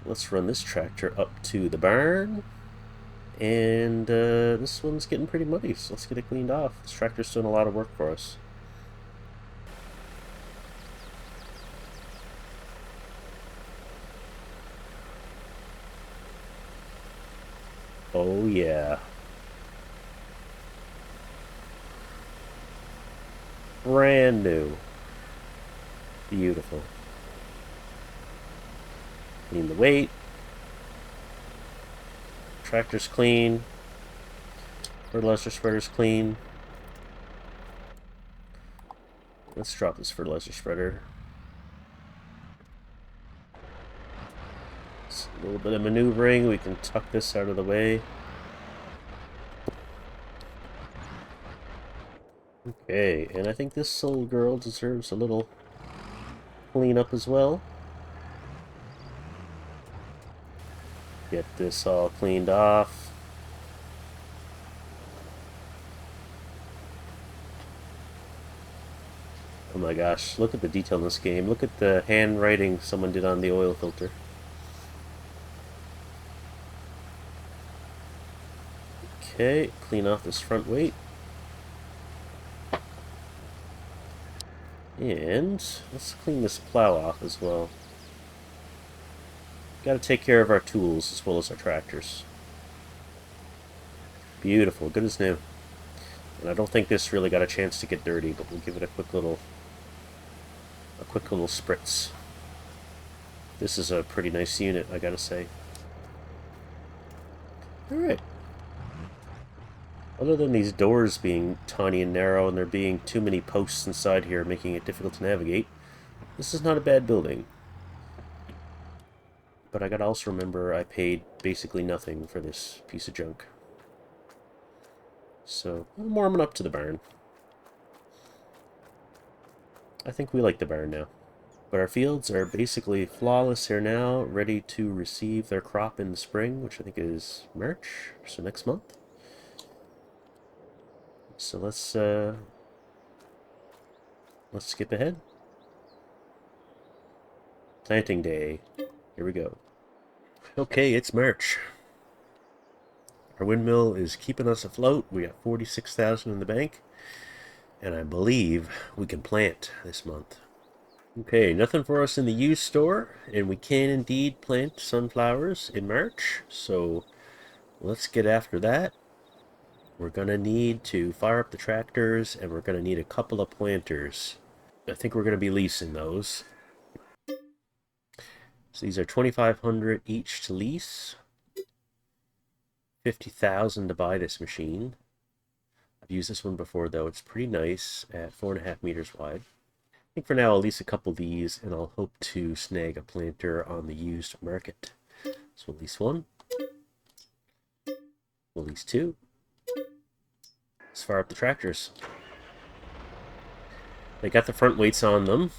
Let's run this tractor up to the barn. And this one's getting pretty muddy, so let's get it cleaned off. This tractor's doing a lot of work for us. Oh yeah. Brand new. Beautiful. Clean the weight. Tractor's clean. Fertilizer spreader's clean. Let's drop this fertilizer spreader. It's a little bit of maneuvering. We can tuck this out of the way. Okay, and I think this little girl deserves a little cleanup as well. Get this all cleaned off. Oh my gosh, look at the detail in this game. Look at the handwriting someone did on the oil filter. Okay, clean off this front weight. And let's clean this plow off as well. Got to take care of our tools as well as our tractors. Beautiful, good as new. And I don't think this really got a chance to get dirty, but we'll give it a quick little spritz. This is a pretty nice unit, I gotta say. Alright. Other than these doors being tiny and narrow and there being too many posts inside here making it difficult to navigate, this is not a bad building. But I gotta also remember I paid basically nothing for this piece of junk. So, I'm warming up to the barn. I think we like the barn now. But our fields are basically flawless here now, ready to receive their crop in the spring, which I think is March, so next month. So let's skip ahead. Planting day. Here we go. Okay, it's March. Our windmill is keeping us afloat. We got 46,000 in the bank, and I believe we can plant this month. Okay, nothing for us in the used store, and we can indeed plant sunflowers in March, so let's get after that. We're gonna need to fire up the tractors, and we're gonna need a couple of planters. I think we're gonna be leasing those. So these are 2,500 each to lease. 50,000 to buy this machine. I've used this one before though. It's pretty nice at 4.5 meters wide. I think for now I'll lease a couple of these, and I'll hope to snag a planter on the used market. So we'll lease one. We'll lease two. Let's fire up the tractors. They got the front weights on them.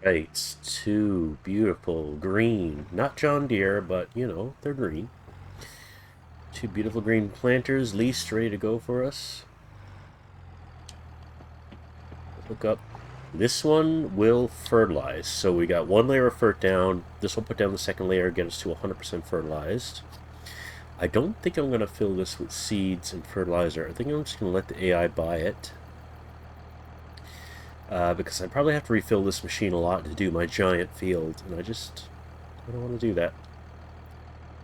Right, two beautiful green, not John Deere, but you know, they're green. Two beautiful green planters leased, ready to go for us. Hook up. This one will fertilize. So we got one layer of fert down. This will put down the second layer, get us to 100% fertilized. I don't think I'm going to fill this with seeds and fertilizer. I think I'm just going to let the AI buy it. Because I probably have to refill this machine a lot to do my giant field, and I don't want to do that.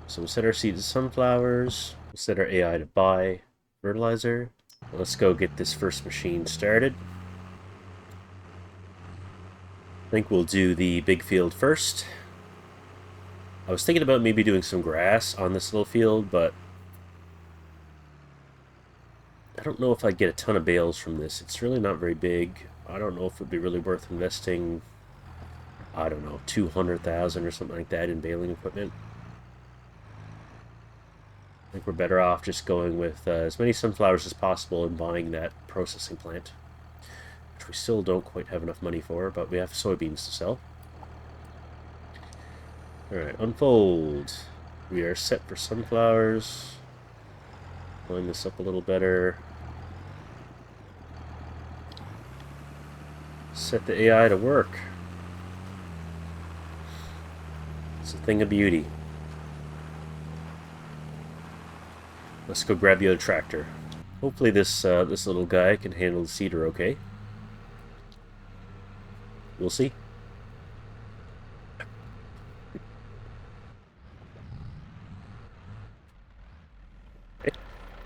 So we'll set our seeds to sunflowers. We'll set our AI to buy fertilizer. Let's go get this first machine started. I think we'll do the big field first. I was thinking about maybe doing some grass on this little field, but I don't know if I'd get a ton of bales from this. It's really not very big. I don't know if it would be really worth investing, I don't know, 200,000 or something like that in baling equipment. I think we're better off just going with as many sunflowers as possible and buying that processing plant, which we still don't quite have enough money for, but we have soybeans to sell. Alright, unfold. We are set for sunflowers. Line this up a little better. Set the AI to work. It's a thing of beauty. Let's go grab the other tractor. Hopefully this this little guy can handle the seeder okay. We'll see. Okay.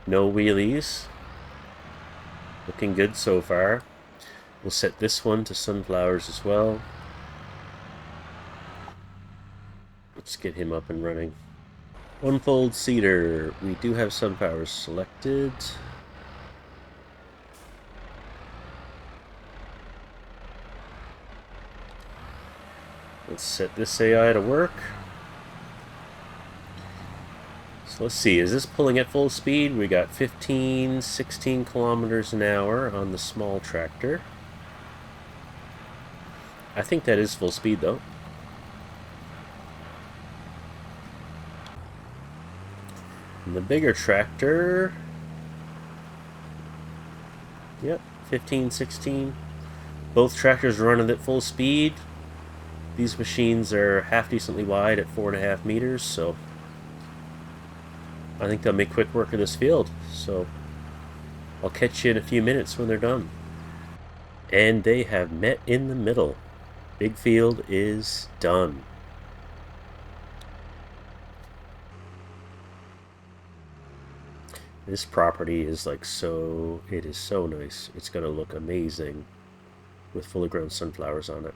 No wheelies. Looking good so far. We'll set this one to sunflowers as well. Let's get him up and running. Unfold seeder. We do have sunflowers selected. Let's set this AI to work. So let's see, is this pulling at full speed? We got 15, 16 kilometers an hour on the small tractor. I think that is full speed though. And the bigger tractor, yep, 15, 16. Both tractors running at full speed. These machines are half decently wide at 4.5 meters, so I think they'll make quick work of this field. So I'll catch you in a few minutes when they're done. And they have met in the middle. Big field is done. This property is like it is so nice. It's going to look amazing with fully grown sunflowers on it.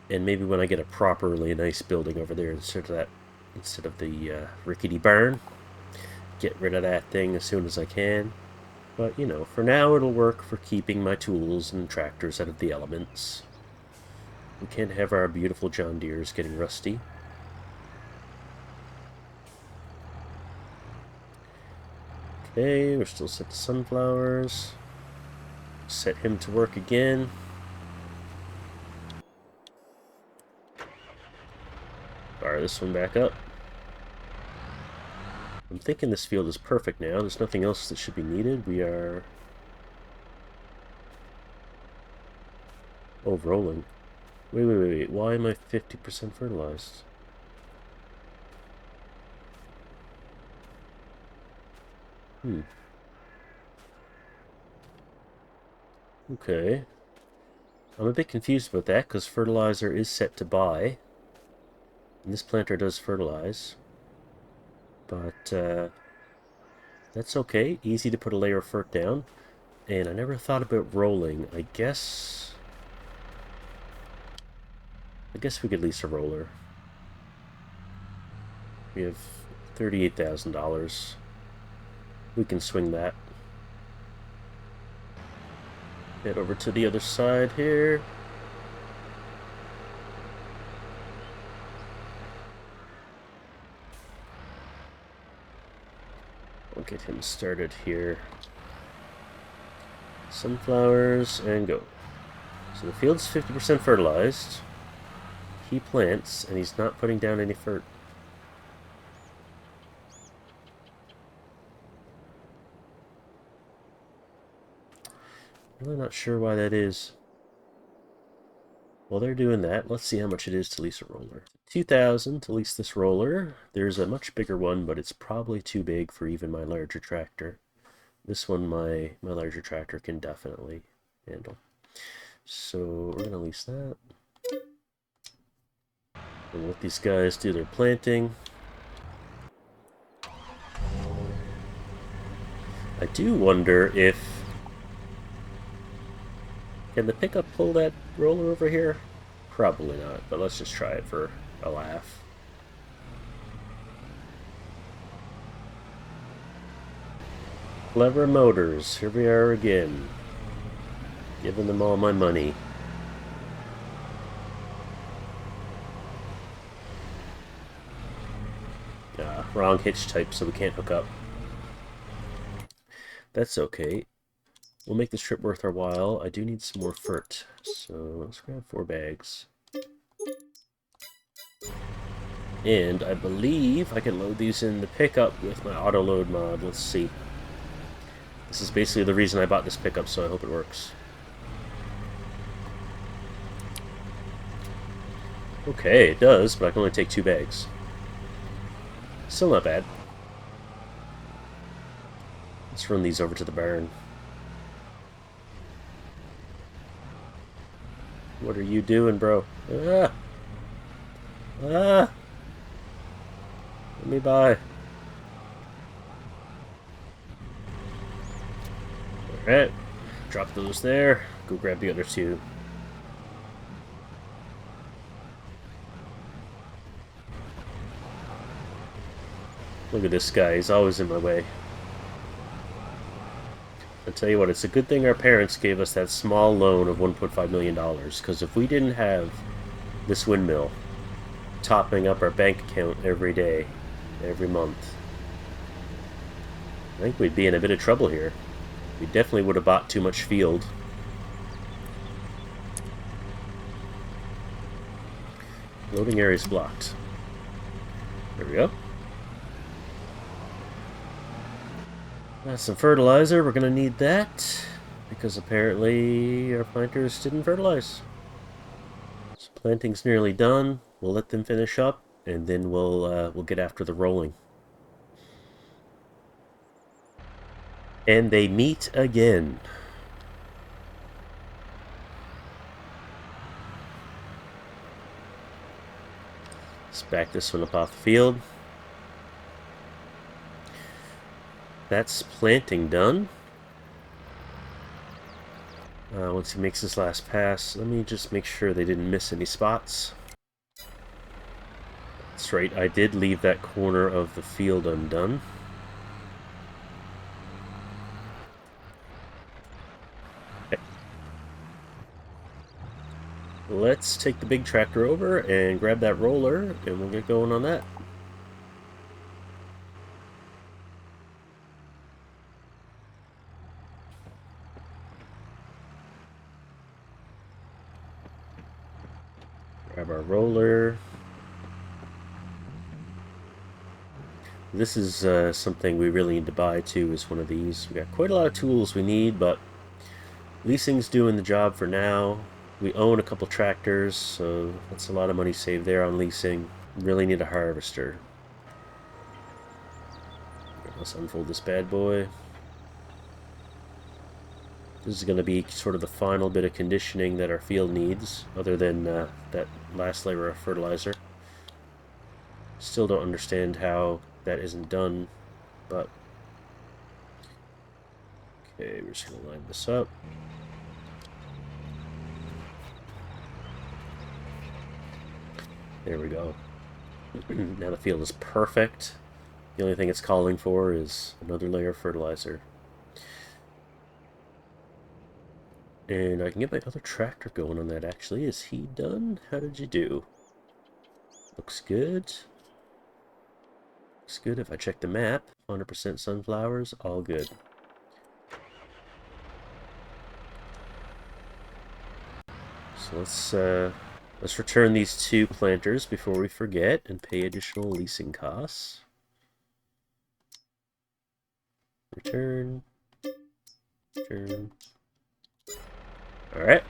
And maybe when I get a properly nice building over there instead of the rickety barn, get rid of that thing as soon as I can. But, you know, for now it'll work for keeping my tools and tractors out of the elements. We can't have our beautiful John Deeres getting rusty. Okay, we're still set to sunflowers. Set him to work again. Fire this one back up. I'm thinking this field is perfect now. There's nothing else that should be needed. We are... Oh, rolling. Wait. Why am I 50% fertilized? Okay. I'm a bit confused about that, because fertilizer is set to buy. And this planter does fertilize. But, that's okay. Easy to put a layer of fert down. And I never thought about rolling. I guess we could lease a roller. We have $38,000. We can swing that. Head over to the other side here. We'll get him started here. Sunflowers, and go. So the field's 50% fertilized. He plants, and he's not putting down any fert. Really not sure why that is. While they're doing that, let's see how much it is to lease a roller. $2,000 to lease this roller. There's a much bigger one, but it's probably too big for even my larger tractor. This one, my larger tractor can definitely handle. So we're gonna lease that. And let these guys do their planting. I do wonder if... Can the pickup pull that roller over here? Probably not, but let's just try it for a laugh. Clever Motors, here we are again. Giving them all my money. Wrong hitch type, so we can't hook up. That's okay. We'll make this trip worth our while. I do need some more fert, so let's grab 4 bags. And I believe I can load these in the pickup with my auto load mod. Let's see. This is basically the reason I bought this pickup, so I hope it works. Okay, it does, but I can only take 2 bags. Still not bad. Let's run these over to the barn. What are you doing, bro? Ah! Ah! Let me by. Alright. Drop those there. Go grab the other 2. Look at this guy. He's always in my way. I'll tell you what, it's a good thing our parents gave us that small loan of $1.5 million, because if we didn't have this windmill topping up our bank account every day, every month, I think we'd be in a bit of trouble here. We definitely would have bought too much field. Loading area is blocked. There we go. That's some fertilizer. We're going to need that because apparently our planters didn't fertilize. So planting's nearly done. We'll let them finish up, and then we'll get after the rolling. And they meet again. Let's back this one up off the field. That's planting done. Once he makes his last pass, let me just make sure they didn't miss any spots. That's right, I did leave that corner of the field undone. Okay. Let's take the big tractor over and grab that roller, and we'll get going on that. Grab our roller. This is something we really need to buy too, is one of these. We got quite a lot of tools we need, but leasing's doing the job for now. We own a couple tractors, so that's a lot of money saved there on leasing. Really need a harvester. Let's unfold this bad boy. This is going to be sort of the final bit of conditioning that our field needs, other than that last layer of fertilizer. Still don't understand how that isn't done, but okay, we're just going to line this up. There we go. Now the field is perfect. The only thing it's calling for is another layer of fertilizer. And I can get my other tractor going on that, actually. Is he done? How did you do? Looks good. Looks good. If I check the map, 100% sunflowers, all good. So let's return these 2 planters before we forget and pay additional leasing costs. Return. Return. Alright.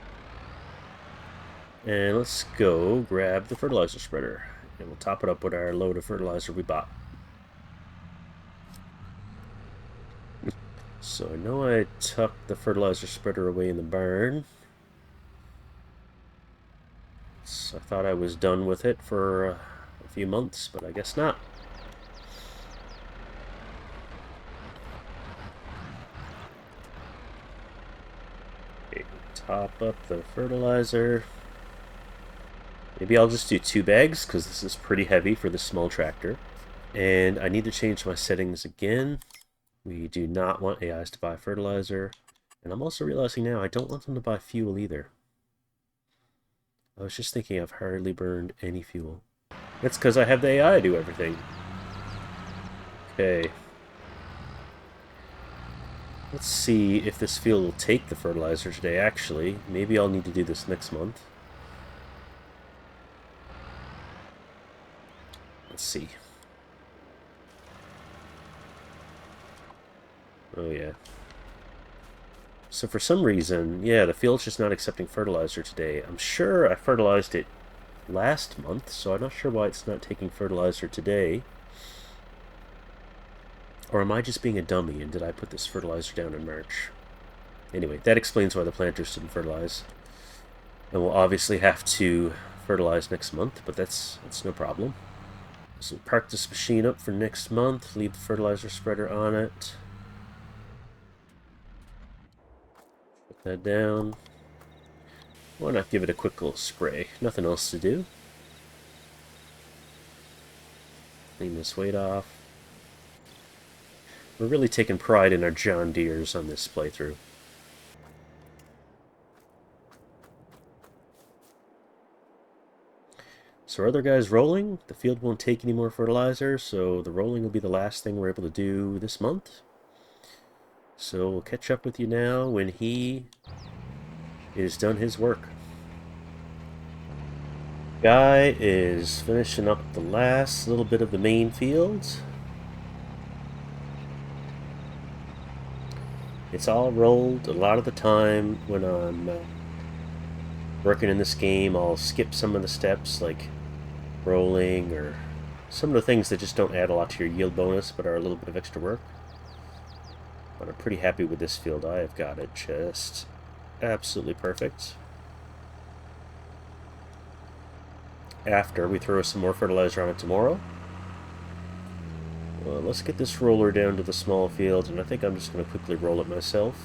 And let's go grab the fertilizer spreader. And we'll top it up with our load of fertilizer we bought. So I know I tucked the fertilizer spreader away in the barn. So I thought I was done with it for a few months, but I guess not. Okay, top up the fertilizer. Maybe I'll just do 2 bags, because this is pretty heavy for this small tractor. And I need to change my settings again. We do not want AIs to buy fertilizer. And I'm also realizing now I don't want them to buy fuel either. I was just thinking I've hardly burned any fuel. That's because I have the AI do everything. Okay. Let's see if this field will take the fertilizer today, actually. Maybe I'll need to do this next month. Let's see. Oh, yeah. So for some reason, yeah, the field's just not accepting fertilizer today. I'm sure I fertilized it last month, so I'm not sure why it's not taking fertilizer today. Or am I just being a dummy, and did I put this fertilizer down in March? Anyway, that explains why the planters didn't fertilize. And we'll obviously have to fertilize next month, but that's no problem. So we'll park this machine up for next month, leave the fertilizer spreader on it. Put that down. Why not give it a quick little spray? Nothing else to do. Clean this weight off. We're really taking pride in our John Deeres on this playthrough. So our other guy's rolling. The field won't take any more fertilizer, so the rolling will be the last thing we're able to do this month. So we'll catch up with you now when he is done his work. Guy is finishing up the last little bit of the main field. It's all rolled. A lot of the time when I'm working in this game, I'll skip some of the steps like rolling or some of the things that just don't add a lot to your yield bonus but are a little bit of extra work. But I'm pretty happy with this field. I have got it just absolutely perfect. After we throw some more fertilizer on it tomorrow. Well, let's get this roller down to the small field, and I think I'm just going to quickly roll it myself.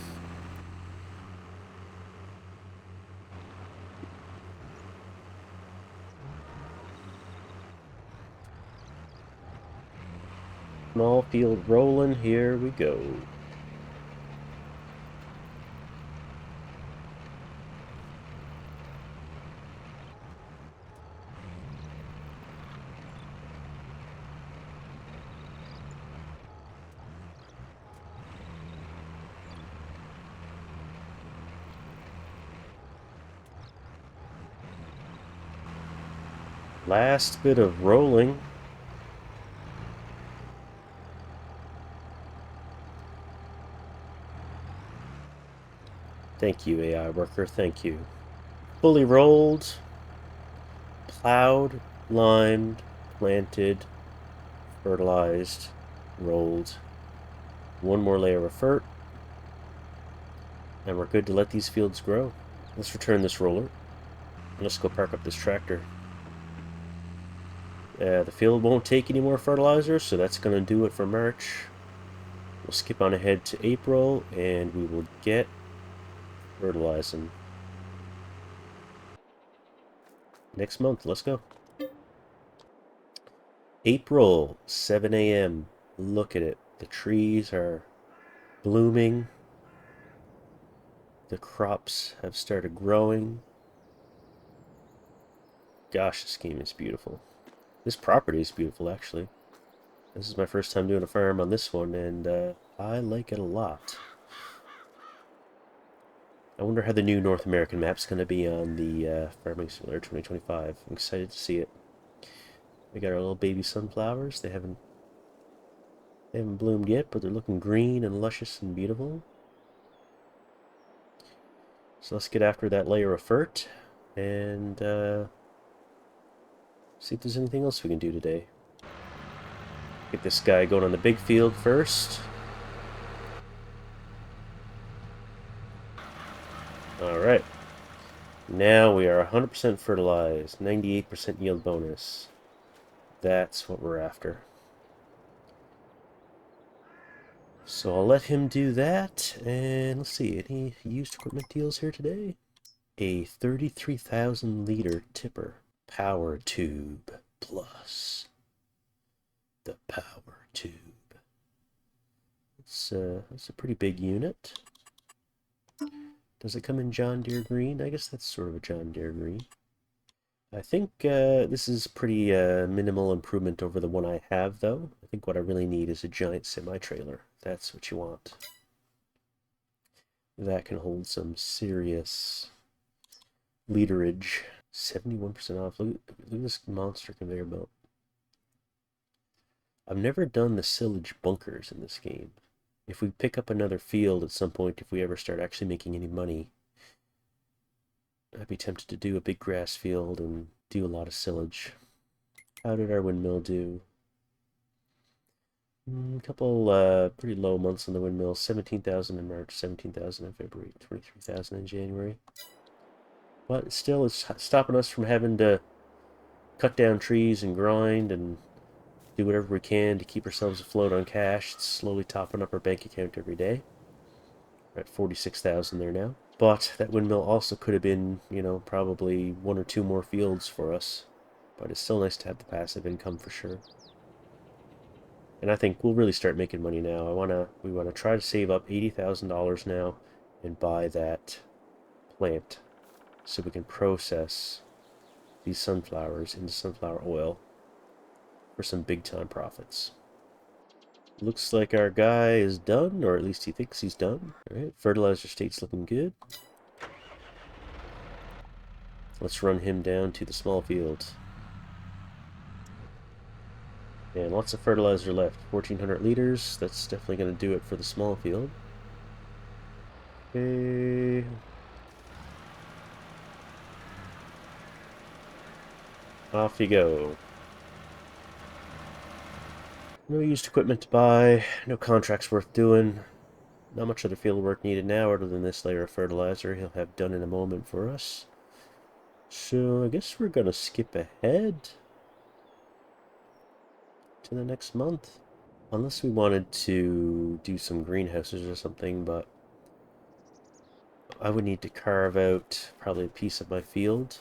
Small field rolling, here we go. Last bit of rolling. Thank you, AI worker. Thank you. Fully rolled, plowed, limed, planted, fertilized, rolled. One more layer of fert, and we're good to let these fields grow. Let's return this roller. Let's go park up this tractor. The field won't take any more fertilizer, so that's going to do it for March. We'll skip on ahead to April, and we will get fertilizing. Next month, let's go. April, 7 a.m. Look at it. The trees are blooming. The crops have started growing. Gosh, this game is beautiful. This property is beautiful, actually. This is my first time doing a farm on this one, and I like it a lot. I wonder how the new North American map's going to be on the Farming Simulator 2025. I'm excited to see it. We got our little baby sunflowers. They haven't bloomed yet, but they're looking green and luscious and beautiful. So let's get after that layer of fert and see if there's anything else we can do today. Get this guy going on the big field first. Alright. Now we are 100% fertilized, 98% yield bonus. That's what we're after. So I'll let him do that, and let's see, any used equipment deals here today? A 33,000 liter tipper. Power tube plus. The power tube. That's a pretty big unit. Does it come in John Deere green? I guess that's sort of a John Deere green. I think this is pretty minimal improvement over the one I have, though. I think what I really need is a giant semi-trailer. That's what you want. That can hold some serious literage. 71% off. Look at this monster conveyor belt. I've never done the silage bunkers in this game. If we pick up another field at some point, if we ever start actually making any money, I'd be tempted to do a big grass field and do a lot of silage. How did our windmill do? A couple pretty low months on the windmill. 17,000 in March, 17,000 in February, 23,000 in January. But still, it's stopping us from having to cut down trees and grind and do whatever we can to keep ourselves afloat on cash. It's slowly topping up our bank account every day. We're at 46,000 there now. But that windmill also could have been, you know, probably one or two more fields for us. But it's still nice to have the passive income for sure. And I think we'll really start making money now. We wanna try to save up $80,000 now and buy that plant so we can process these sunflowers into sunflower oil for some big time profits. Looks like our guy is done, or at least he thinks he's done. Alright, fertilizer state's looking good. Let's run him down to the small field. And lots of fertilizer left. 1,400 liters. That's definitely going to do it for the small field. Okay. Off you go. No used equipment to buy. No contracts worth doing. Not much other field work needed now other than this layer of fertilizer he'll have done in a moment for us. So I guess we're going to skip ahead to the next month. Unless we wanted to do some greenhouses or something, but I would need to carve out probably a piece of my field.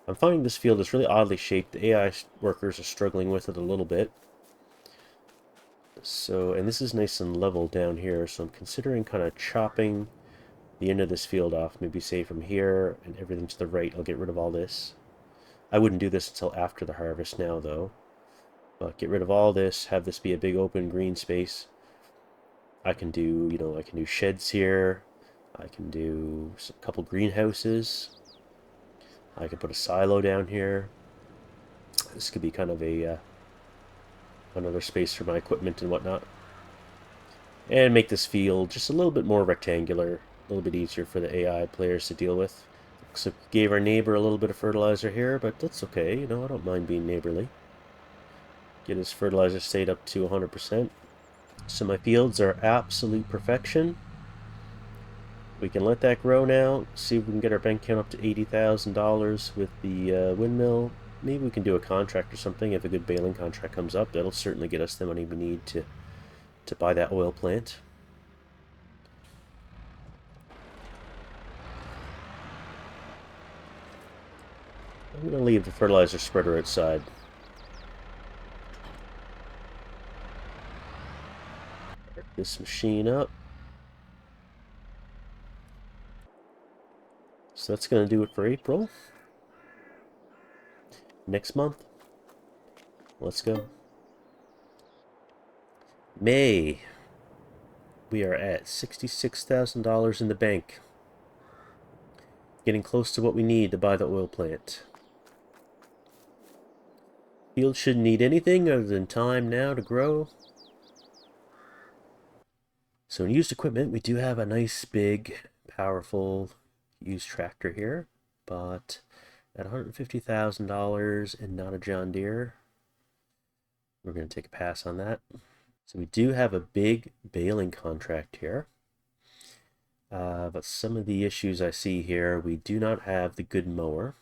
I'm finding this field is really oddly shaped. The AI workers are struggling with it a little bit. So, and this is nice and level down here, so I'm considering kind of chopping the end of this field off. Maybe say from here and everything to the right, I'll get rid of all this. I wouldn't do this until after the harvest now, though. But get rid of all this, have this be a big open green space. I can do, you know, I can do sheds here. I can do a couple greenhouses. I can put a silo down here. This could be kind of a another space for my equipment and whatnot. And make this field just a little bit more rectangular. A little bit easier for the AI players to deal with. So gave our neighbor a little bit of fertilizer here, but that's okay. You know, I don't mind being neighborly. Get his fertilizer stayed up to 100%. So my fields are absolute perfection. We can let that grow now. See if we can get our bank account up to $80,000 with the windmill. Maybe we can do a contract or something. If a good baling contract comes up, that'll certainly get us the money we need to buy that oil plant. I'm going to leave the fertilizer spreader outside. Start this machine up. So that's going to do it for April. Next month, let's go. May. We are at $66,000 in the bank. Getting close to what we need to buy the oil plant. Field shouldn't need anything other than time now to grow. So in used equipment, we do have a nice, big, powerful used tractor here. But at $150,000 and not a John Deere, we're going to take a pass on that. So we do have a big baling contract here. But some of the issues I see here, we do not have the good mower.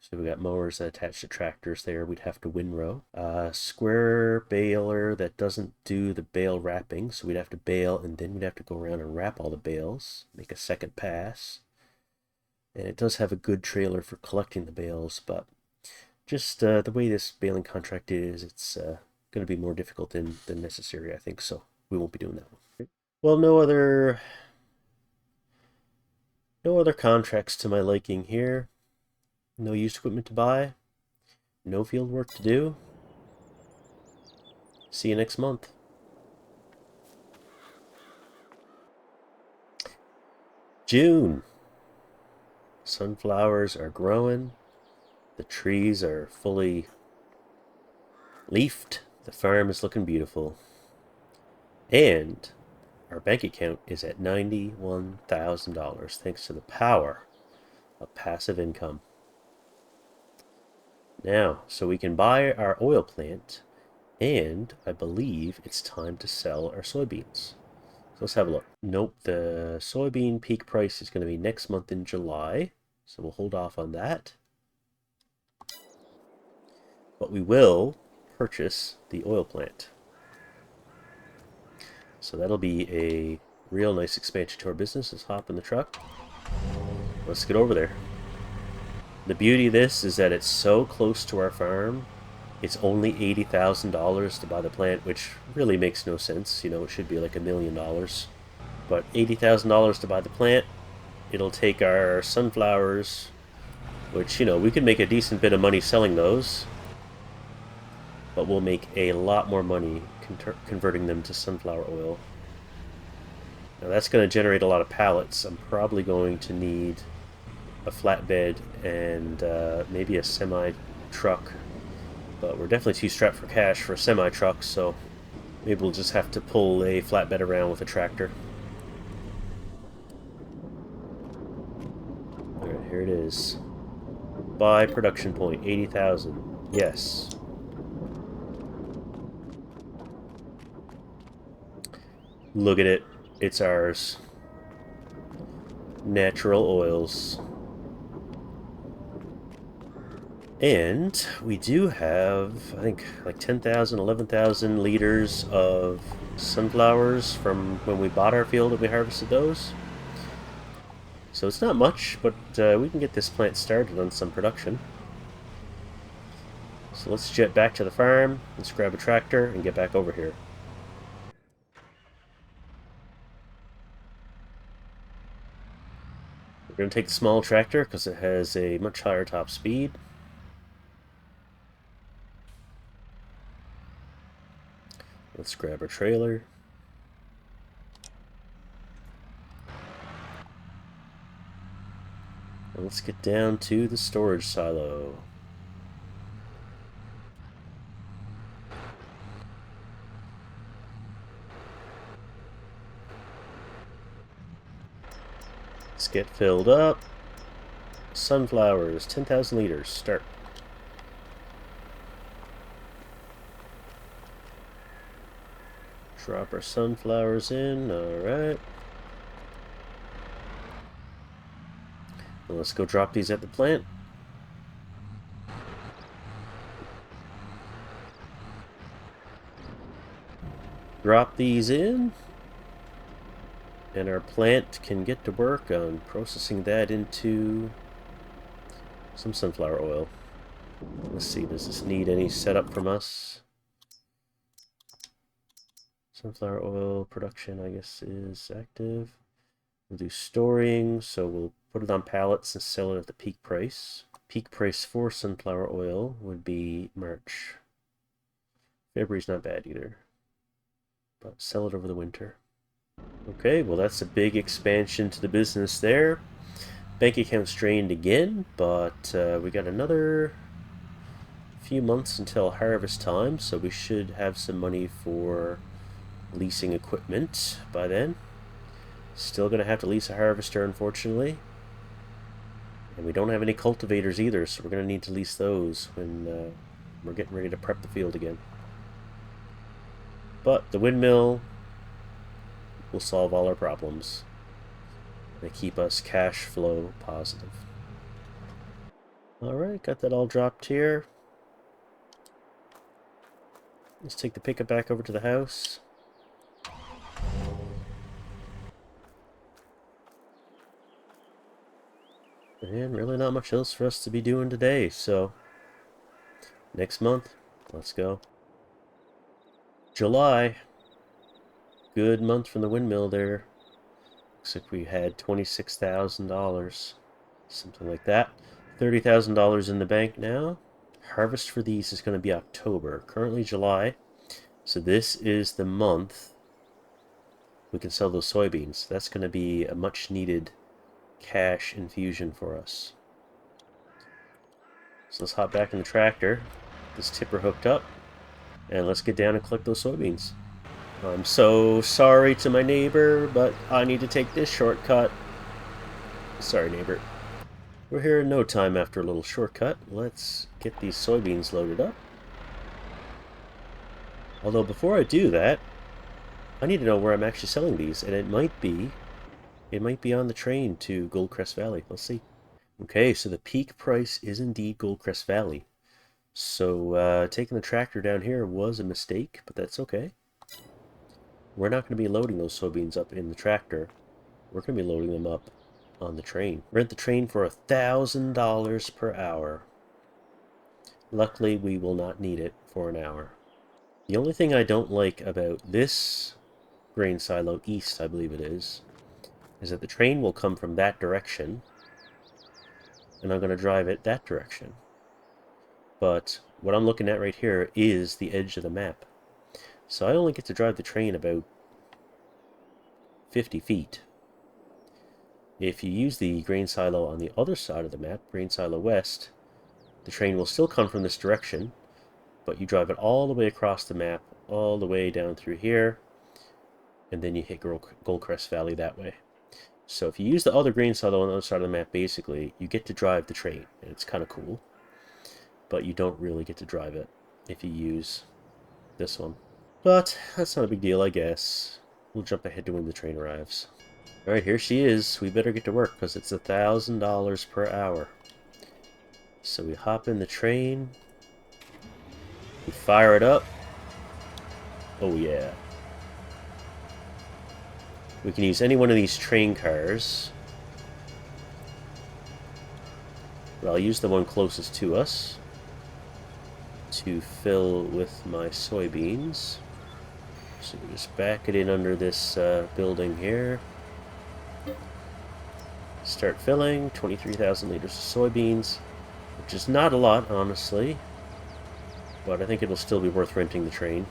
So we got mowers that attach to tractors there. We'd have to windrow. Square baler that doesn't do the bale wrapping. So we'd have to bale and then we'd have to go around and wrap all the bales. Make a second pass. And it does have a good trailer for collecting the bales. But just the way this baling contract is, it's going to be more difficult than necessary, I think. So we won't be doing that one. Well, no other contracts to my liking here. No used equipment to buy. No field work to do. See you next month. June. Sunflowers are growing. The trees are fully leafed. The farm is looking beautiful. And our bank account is at $91,000 thanks to the power of passive income. Now, so we can buy our oil plant, and I believe it's time to sell our soybeans. So let's have a look. Nope, the soybean peak price is going to be next month in July, so we'll hold off on that. But we will purchase the oil plant. So that'll be a real nice expansion to our business. Let's hop in the truck. Let's get over there. The beauty of this is that it's so close to our farm. It's only $80,000 to buy the plant, which really makes no sense. You know, it should be like $1 million. But $80,000 to buy the plant. It'll take our sunflowers, which, you know, we could make a decent bit of money selling those. But we'll make a lot more money converting them to sunflower oil. Now that's going to generate a lot of pallets. I'm probably going to need a flatbed and maybe a semi-truck. But we're definitely too strapped for cash for a semi-truck, so maybe we'll just have to pull a flatbed around with a tractor. Alright, here it is. Buy production point, 80,000. Yes. Look at it. It's ours. Natural oils. And we do have, I think, like 10,000, 11,000 liters of sunflowers from when we bought our field and we harvested those. So it's not much, but we can get this plant started on some production. So let's jet back to the farm, let's grab a tractor and get back over here. We're going to take the small tractor because it has a much higher top speed. Let's grab our trailer. And let's get down to the storage silo. Let's get filled up. Sunflowers, 10,000 liters. Start. Drop our sunflowers in. Alright. Let's go drop these at the plant. Drop these in. And our plant can get to work on processing that into some sunflower oil. Let's see, does this need any setup from us? Sunflower oil production, I guess, is active. We'll do storing, so we'll put it on pallets and sell it at the peak price. Peak price for sunflower oil would be March. February's not bad either, but sell it over the winter. Okay, well that's a big expansion to the business there. Bank account's drained again, but we got another few months until harvest time, so we should have some money for leasing equipment by then. Still gonna have to lease a harvester, unfortunately. And we don't have any cultivators either, so we're gonna need to lease those when we're getting ready to prep the field again. But the windmill will solve all our problems. They keep us cash flow positive. Alright, got that all dropped here. Let's take the pickup back over to the house. And really not much else for us to be doing today, so next month, let's go. July. Good month from the windmill there. Looks like we had $26,000. Something like that. $30,000 in the bank now. Harvest for these is going to be October. Currently July. So this is the month we can sell those soybeans. That's going to be a much needed cash infusion for us. So let's hop back in the tractor. This tipper hooked up. And let's get down and collect those soybeans. I'm so sorry to my neighbor, but I need to take this shortcut. Sorry, neighbor. We're here in no time after a little shortcut. Let's get these soybeans loaded up. Although before I do that, I need to know where I'm actually selling these, and it might be on the train to Goldcrest Valley. Let's see. Okay, so the peak price is indeed Goldcrest Valley. So taking the tractor down here was a mistake, but that's okay. We're not going to be loading those soybeans up in the tractor. We're going to be loading them up on the train. Rent the train for $1,000 per hour. Luckily, we will not need it for an hour. The only thing I don't like about this grain silo east, I believe it is that the train will come from that direction, and I'm going to drive it that direction. But what I'm looking at right here is the edge of the map. So I only get to drive the train about 50 feet. If you use the grain silo on the other side of the map, grain silo west, the train will still come from this direction, but you drive it all the way across the map, all the way down through here, and then you hit Goldcrest Valley that way. So if you use the other grain silo on the other side of the map, basically, you get to drive the train, and it's kind of cool. But you don't really get to drive it if you use this one. But that's not a big deal, I guess. We'll jump ahead to when the train arrives. Alright, here she is. We better get to work, because it's $1,000 per hour. So we hop in the train. We fire it up. Oh yeah. We can use any one of these train cars. But I'll use the one closest to us to fill with my soybeans. So we just back it in under this building here. Start filling. 23,000 liters of soybeans, which is not a lot, honestly, but I think it'll still be worth renting the train.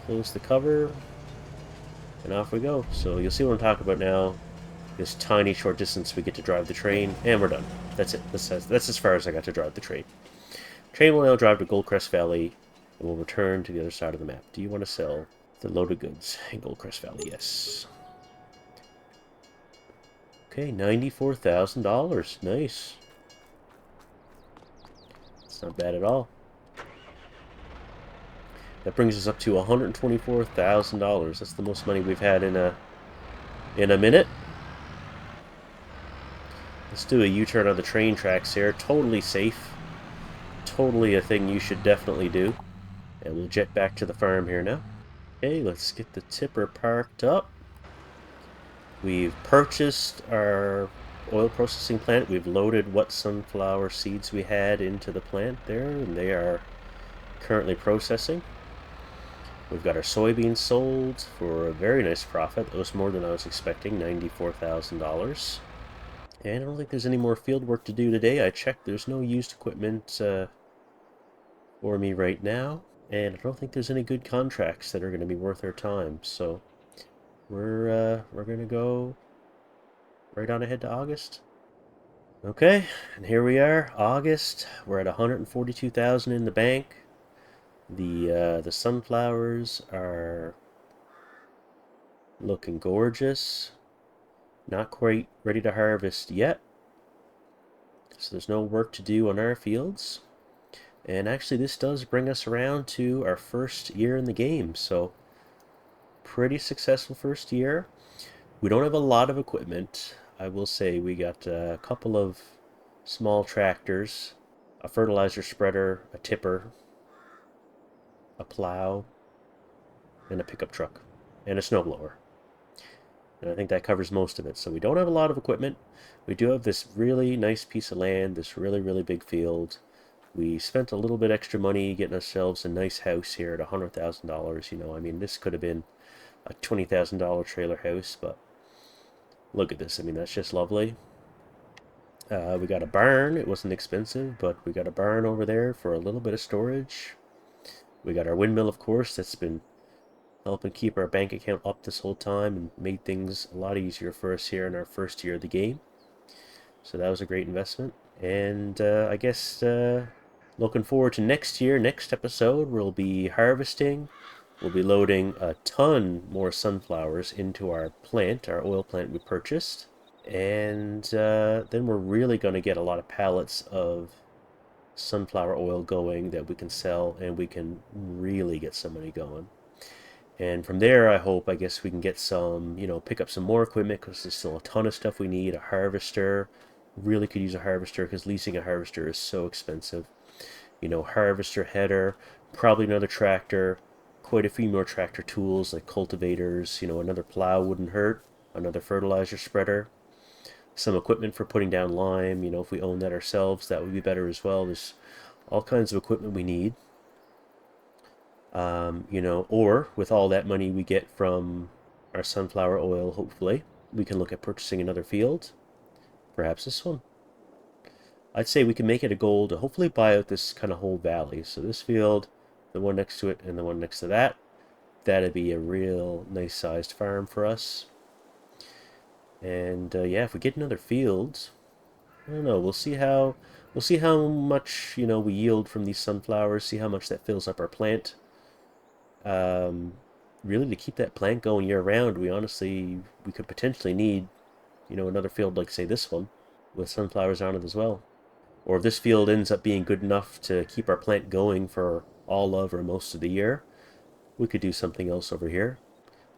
Close the cover, and off we go. So you'll see what I'm talking about now. This tiny short distance we get to drive the train, and we're done. That's it. That's as far as I got to drive the train. Train will now drive to Goldcrest Valley, and we'll return to the other side of the map. Do you want to sell the loaded goods in Goldcrest Valley? Yes. Okay, $94,000. Nice. It's not bad at all. That brings us up to $124,000. That's the most money we've had in a minute. Let's do a U-turn on the train tracks here. Totally safe. Totally a thing you should definitely do. And we'll jet back to the farm here now. Okay, let's get the tipper parked up. We've purchased our oil processing plant. We've loaded what sunflower seeds we had into the plant there, and they are currently processing. We've got our soybeans sold for a very nice profit. That was more than I was expecting, $94,000. And I don't think there's any more field work to do today. I checked, there's no used equipment for me right now. And I don't think there's any good contracts that are going to be worth our time. So we're going to go right on ahead to August. Okay, and here we are, August. We're at 142,000 in the bank. The sunflowers are looking gorgeous. Not quite ready to harvest yet. So there's no work to do on our fields. And actually this does bring us around to our first year in the game. So pretty successful first year. We don't have a lot of equipment. I will say we got a couple of small tractors, a fertilizer spreader, a tipper, a plow, and a pickup truck, and a snowblower. And I think that covers most of it. So we don't have a lot of equipment. We do have this really nice piece of land, this really, really big field. We spent a little bit extra money getting ourselves a nice house here at $100,000. You know, I mean, this could have been a $20,000 trailer house, but look at this. I mean, that's just lovely. We got a barn. It wasn't expensive, but we got a barn over there for a little bit of storage. We got our windmill, of course, that's been helping keep our bank account up this whole time and made things a lot easier for us here in our first year of the game. So that was a great investment. And I guess looking forward to next year, next episode, we'll be harvesting. We'll be loading a ton more sunflowers into our plant, our oil plant we purchased. And then we're really going to get a lot of pallets of sunflower oil going that we can sell, and we can really get some money going. And from there, I guess we can get some, pick up some more equipment because there's still a ton of stuff we need. A harvester, really could use a harvester because leasing a harvester is so expensive. Harvester, header, probably another tractor, quite a few more tractor tools like cultivators, another plow wouldn't hurt, another fertilizer spreader, some equipment for putting down lime. If we own that ourselves, that would be better as well. There's all kinds of equipment we need. Or with all that money we get from our sunflower oil, hopefully, we can look at purchasing another field. Perhaps this one. I'd say we can make it a goal to hopefully buy out this kind of whole valley. So this field, the one next to it, and the one next to that. That'd be a real nice sized farm for us. And yeah, if we get another field, I don't know. We'll see how much we yield from these sunflowers. See how much that fills up our plant. Um, really, to keep that plant going year round, we could potentially need another field like say this one with sunflowers on it as well. Or if this field ends up being good enough to keep our plant going for all of or most of the year, we could do something else over here.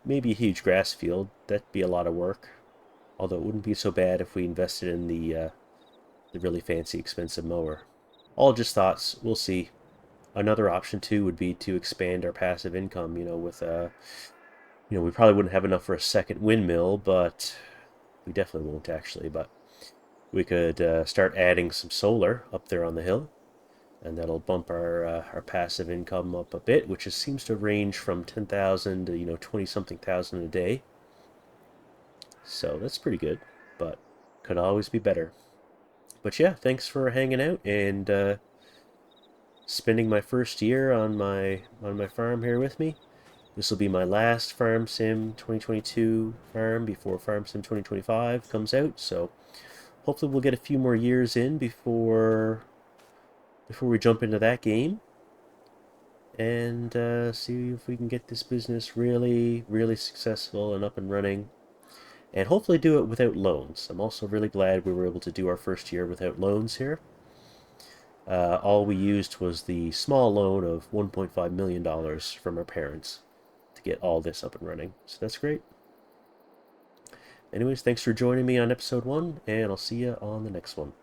Maybe a huge grass field. That'd be a lot of work. Although it wouldn't be so bad if we invested in the really fancy, expensive mower. All just thoughts. We'll see. Another option too would be to expand our passive income. We probably wouldn't have enough for a second windmill, but we definitely won't actually. But we could start adding some solar up there on the hill, and that'll bump our passive income up a bit, which seems to range from 10,000 to 20 something thousand a day. So that's pretty good, but could always be better. But yeah, thanks for hanging out and spending my first year on my farm here with me. This will be my last Farm Sim 2022 farm before Farm Sim 2025 comes out. So hopefully we'll get a few more years in before we jump into that game and see if we can get this business really, really successful and up and running. and hopefully do it without loans. I'm also really glad we were able to do our first year without loans here. All we used was the small loan of $1.5 million from our parents to get all this up and running. So that's great. Anyways, thanks for joining me on episode 1, and I'll see you on the next one.